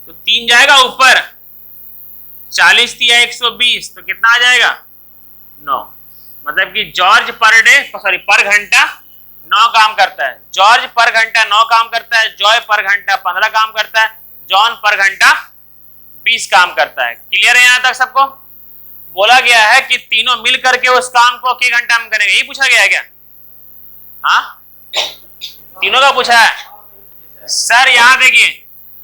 तो 3 जाएगा ऊपर, 40 दिया 120 तो कितना आ जाएगा? 9। मतलब कि जॉर्ज पर डे पर घंटा 9 काम करता है, जॉर्ज पर घंटा 9 काम करता है, जॉय पर घंटा 15 काम करता है, जॉन पर घंटा 20 काम करता है। क्लियर है यहां तक सबको? बोला गया है कि तीनों मिल करके उस काम को के घंटा में करेंगे, यही पूछा गया है क्या? हाँ तीनों का पूछा है। सर यहां देखिए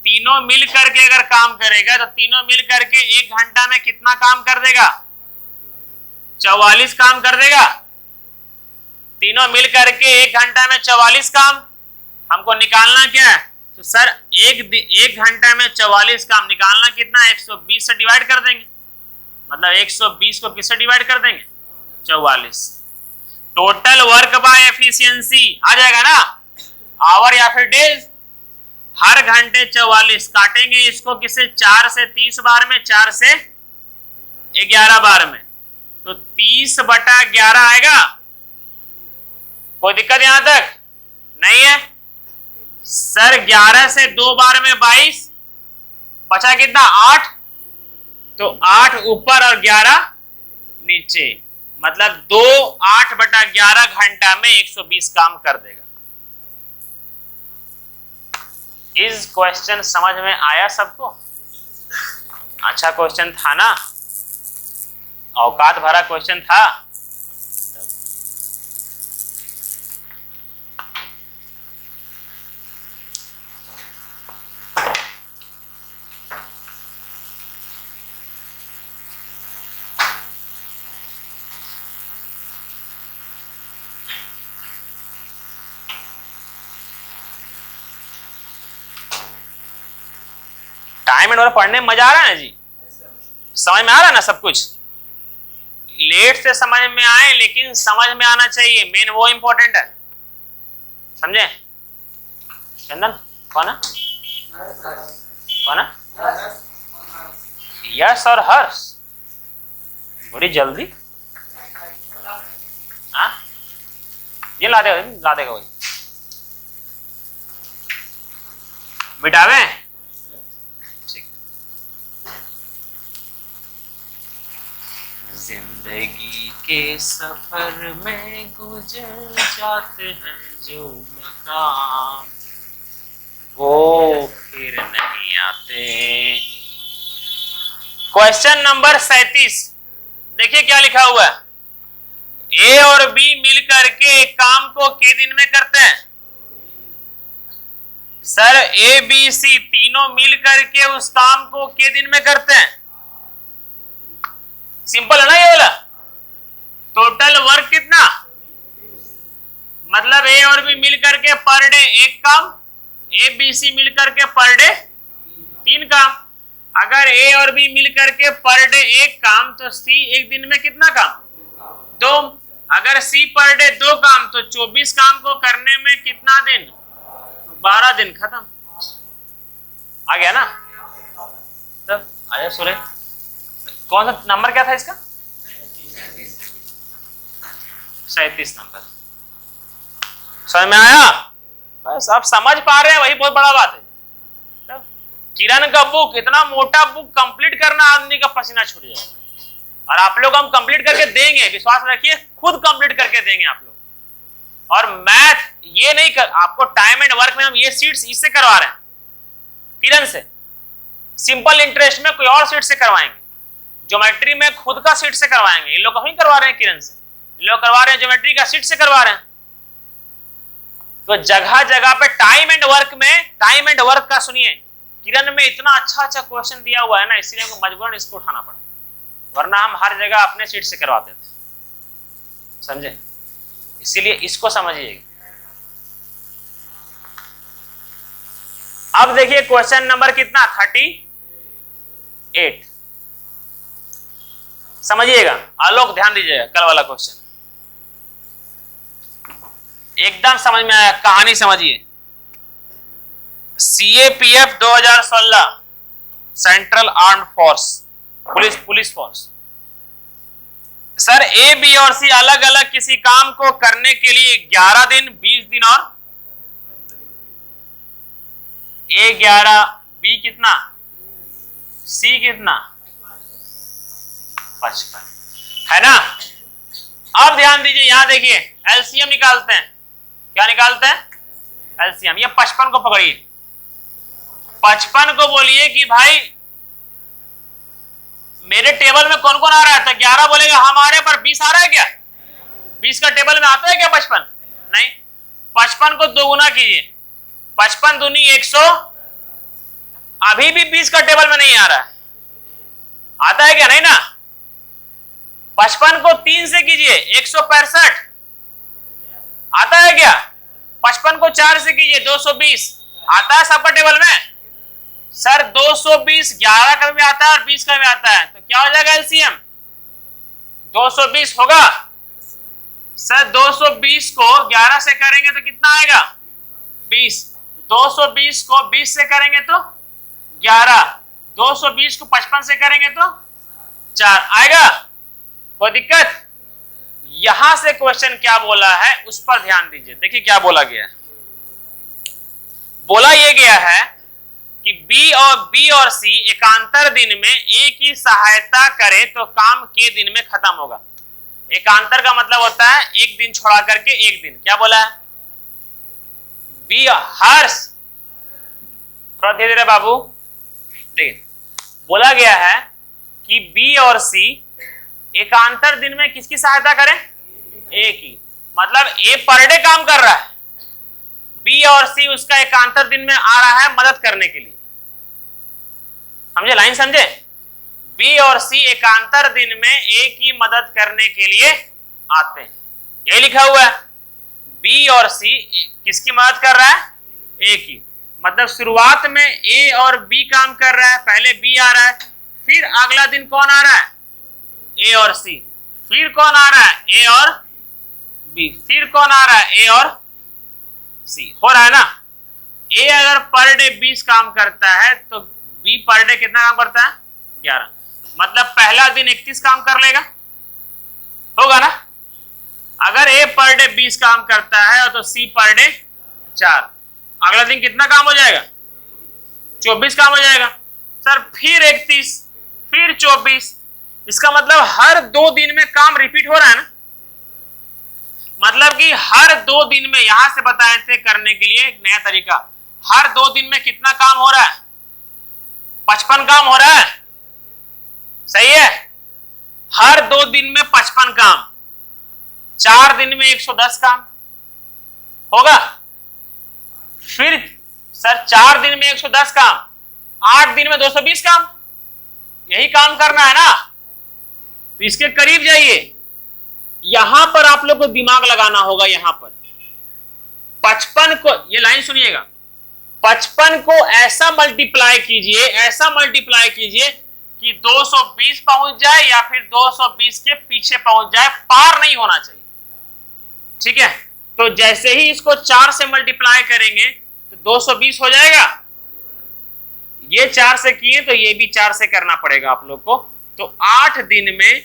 तीनों मिल करके अगर काम करेगा तो तीनों मिल करके 1 घंटा में कितना काम कर देगा? 44 काम कर देगा। तीनों मिल करके 1 घंटा में 44 काम। हमको निकालना क्या है? तो सर एक घंटा में 44 काम निकालना कितना? 120 से डिवाइड कर देंगे, मतलब 120 को किससे डिवाइड कर देंगे? 44। टोटल वर्क बाय एफिशिएंसी आ जाएगा ना, आवर या फिर डेज। हर घंटे 44 काटेंगे इसको किसे? 4 से 30 बार में, 4 से 11 बार में, तो 30/11 आएगा। कोई दिक्कत यहां तक नहीं है? सर 11 से 2 बार में 22, बचा कितना? 8, तो 8 ऊपर और 11 नीचे, मतलब 2 8/11 घंटा में 120 काम कर देगा। इस क्वेश्चन समझ में आया सबको? अच्छा क्वेश्चन था ना, औकात भरा क्वेश्चन था। टाइम एंड वर्क पढ़ने में मजा आ रहा है ना जी? समझ में आ रहा है ना सब कुछ? लेट से समझ में आए लेकिन समझ में आना चाहिए, मेन वो इंपॉर्टेंट है, समझे? चंदन कौन है? कौन है? यस और हर्ष, बड़ी जल्दी। हाँ ये ला देगा वही, मिटावे। जिंदगी के सफर में गुजर जाते हैं जो मकाम, वो फिर नहीं आते। क्वेश्चन नंबर 37 देखिए क्या लिखा हुआ है। ए और बी मिल करके एक काम को के दिन में करते हैं। सर ए बी सी तीनों मिल करके उस काम को के दिन में करते हैं। सिंपल है ना ये वाला। टोटल वर्क कितना, मतलब ए और बी मिल करके पर डे एक काम, ए बी सी मिल करके पर डे 3 काम। अगर ए और बी मिल करके पर डे एक काम तो सी एक दिन में कितना काम, 2। अगर सी पर डे 2 काम तो 24 काम को करने में कितना दिन, 12 दिन, खत्म। आ गया ना। तब आया सुरे, कौन सा नंबर क्या था इसका, 37 नंबर। समझ में आया? बस आप समझ पा रहे हैं, वही बहुत बड़ा बात है। तब किरण का बुक, इतना मोटा बुक कंप्लीट करना आदमी का पसीना छूट जाए। और आप लोग हम कंप्लीट करके देंगे, विश्वास रखिए, खुद कंप्लीट करके देंगे आप लोग। और मैथ ये नहीं कर, आपको टाइम एंड वर्क में हम ये सीट्स इससे करवा रहे हैं, किरण से। सिंपल इंटरेस्ट में कोई और सीट से करवाएंगे, ज्योमेट्री में खुद का सीट से करवाएंगे। इन लोग नहीं करवा रहे हैं किरण से, इन लोग करवा रहे हैं ज्योमेट्री का सीट से करवा रहे हैं। तो जगह जगह पे टाइम एंड वर्क में, टाइम एंड वर्क का सुनिए, किरण में इतना अच्छा क्वेश्चन दिया हुआ है ना, इसलिए हमको मजबूरन इसको उठाना पड़ा, वरना हम हर जगह अपने सीट से करवाते थे, समझे? इसीलिए इसको समझिएगा। अब देखिए क्वेश्चन नंबर कितना, 38। समझिएगा, आलोक ध्यान दीजिएगा, कल वाला क्वेश्चन एकदम समझ में आया, कहानी समझिए। CAPF 2016 central arm force, police force. Sir A B और सी अलग अलग किसी काम को करने के लिए 11 दिन, 20 दिन और ए 11, बी कितना, सी कितना, 55, है ना। अब ध्यान दीजिए, यहां देखिए एलसीएम निकालते हैं। क्या निकालते हैं, एलसीएम। ये 55 को पकड़िए, 55 को बोलिए कि भाई मेरे टेबल में कौन कौन आ रहा है, तो 11 बोलेगा हमारे पर 20 आ रहा है क्या, 20 का टेबल में आता है क्या 55, नहीं। 55 को 2 गुना कीजिए, 55 दूनी 100, अभी भी 20 का टेबल में नहीं आ रहा है, आता है क्या, नहीं ना। 55 को 3 से कीजिए, 165, आता है क्या। 55 को 4 से कीजिए, 220, आता है सबका टेबल में। सर 220 11 का भी आता है और 20 का भी आता है, तो क्या हो जाएगा एलसीएम, 220 होगा। सर 220 को 11 से करेंगे तो कितना आएगा, 20। 220 को 20 से करेंगे तो 11, 220 को 55 से करेंगे तो 4 आएगा, कोई दिक्कत। यहां से क्वेश्चन क्या बोला है उस पर ध्यान दीजिए। देखिए क्या बोला गया है, बोला यह गया है कि बी और सी एकांतर दिन में ए की सहायता करे तो काम के दिन में खत्म होगा। एकांतर का मतलब होता है एक दिन छोड़ा करके एक दिन। क्या बोला है, बी हर्ष, थोड़ा धीरे धीरे बाबू, देखिए बोला गया है कि बी और सी एकांतर दिन में किसकी सहायता करें, ए की। मतलब ए पर डे काम कर रहा है, बी और सी उसका एकांतर दिन में आ रहा है मदद करने के लिए। समझे, लाइन समझे। बी और सी एकांतर दिन में ए की मदद करने के लिए आते हैं, यही लिखा हुआ है। बी और सी किसकी मदद कर रहा है, ए की। मतलब शुरुआत में ए और बी काम कर रहा है, पहले बी आ रहा है, फिर अगला दिन कौन आ रहा है, ए और सी, फिर कौन आ रहा है, ए और बी, फिर कौन आ रहा है, ए और सी। हो रहा है ना। ए अगर पर डे 20 काम करता है तो बी पर डे कितना काम करता है, 11। मतलब पहला दिन 31 काम कर लेगा, होगा ना। अगर ए पर डे 20 काम करता है तो सी पर डे 4, अगला दिन कितना काम हो जाएगा, 24 काम हो जाएगा। सर फिर 31, फिर 24, इसका मतलब हर 2 दिन में काम रिपीट हो रहा है ना। मतलब कि हर 2 दिन में, यहां से बताए थे करने के लिए एक नया तरीका, हर 2 दिन में कितना काम हो रहा है, 55 काम हो रहा है, सही है। हर 2 दिन में 55 काम, 4 दिन में 110 काम होगा। फिर सर 4 दिन में 110 काम, 8 दिन में 220 काम, यही काम करना है ना। तो इसके करीब जाइए, यहां पर आप लोग को दिमाग लगाना होगा। यहां पर 55 को, ये लाइन सुनिएगा, 55 को ऐसा मल्टीप्लाई कीजिए, ऐसा मल्टीप्लाई कीजिए कि 220 पहुंच जाए या फिर 220 के पीछे पहुंच जाए, पार नहीं होना चाहिए। ठीक है, तो जैसे ही इसको 4 से मल्टीप्लाई करेंगे तो 220 हो जाएगा। ये 4 से किए तो ये भी 4 से करना पड़ेगा आप लोग को। तो 8 दिन में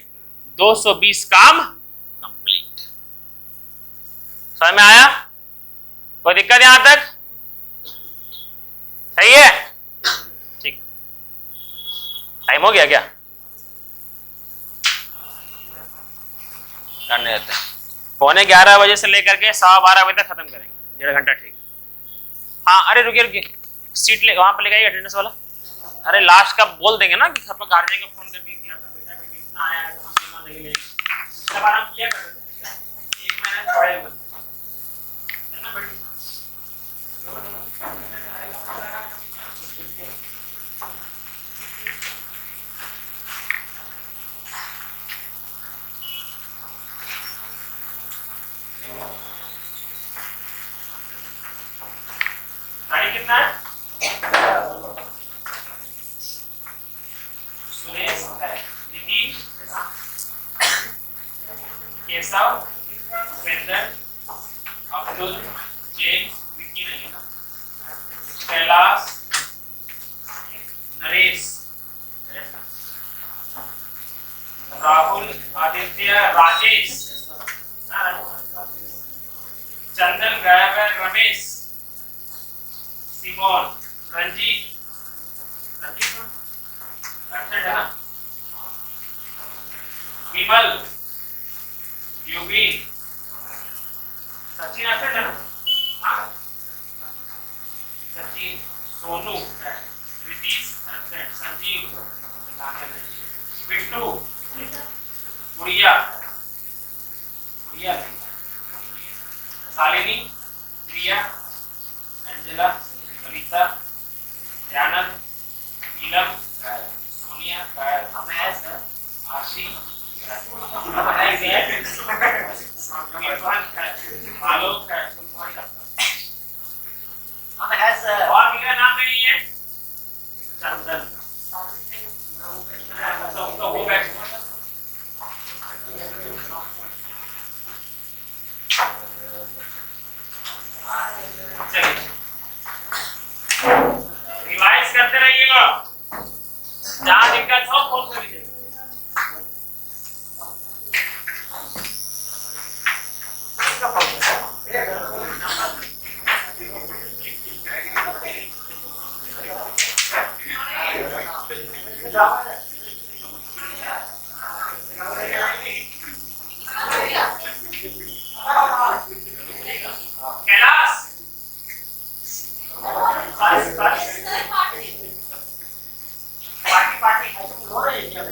220 काम कंप्लीट। समझ में आया? कोई दिक्कत यहां तक? सही है, ठीक। टाइम हो गया क्या? करने देते हैं, 11:15 बजे से लेकर के 12:15 बजे तक खत्म करेंगे, 1.5 घंटा। ठीक है। हाँ, अरे रुकिए रुकिए, सीट ले वहां पे लेके आइए अटेंडेंस वाला। अरे लास्ट का बोल देंगे ना कि सब गार्जियन को फोन करके कि आपका बेटा बेटी इतना आया है तो हम बीमा नहीं लेंगे, इसका बारे में क्लियर कर देते हैं। 1 महीना छोड़े हुए है ना बेटी। गाड़ी कितना है? सुरेश है, नितिन, केशव, उपेंद्र, अब्दुल, जैन, विक्की नहीं है ना, कैलाश, नरेश, राहुल, आदित्य, राजेश, चंदन, गायब, रमेश, सिमोन, रंजीत है ना, विमल, युवी, सचिन है ना, सचिन, सोनू, रितीश, संजीव, बिट्टू, गुड़िया, शालिनी, प्रिया, एंजेला, कविता, दयानंद, नीलम, सोनिया, आशी, आलोक, और मेरा नाम नहीं है चंदन। तो हो गए। रिवाइज करते रहिएगा, जहां दिक्कत हो फोन कर लीजिएगा। कैलाश, पार्टी हो रही है।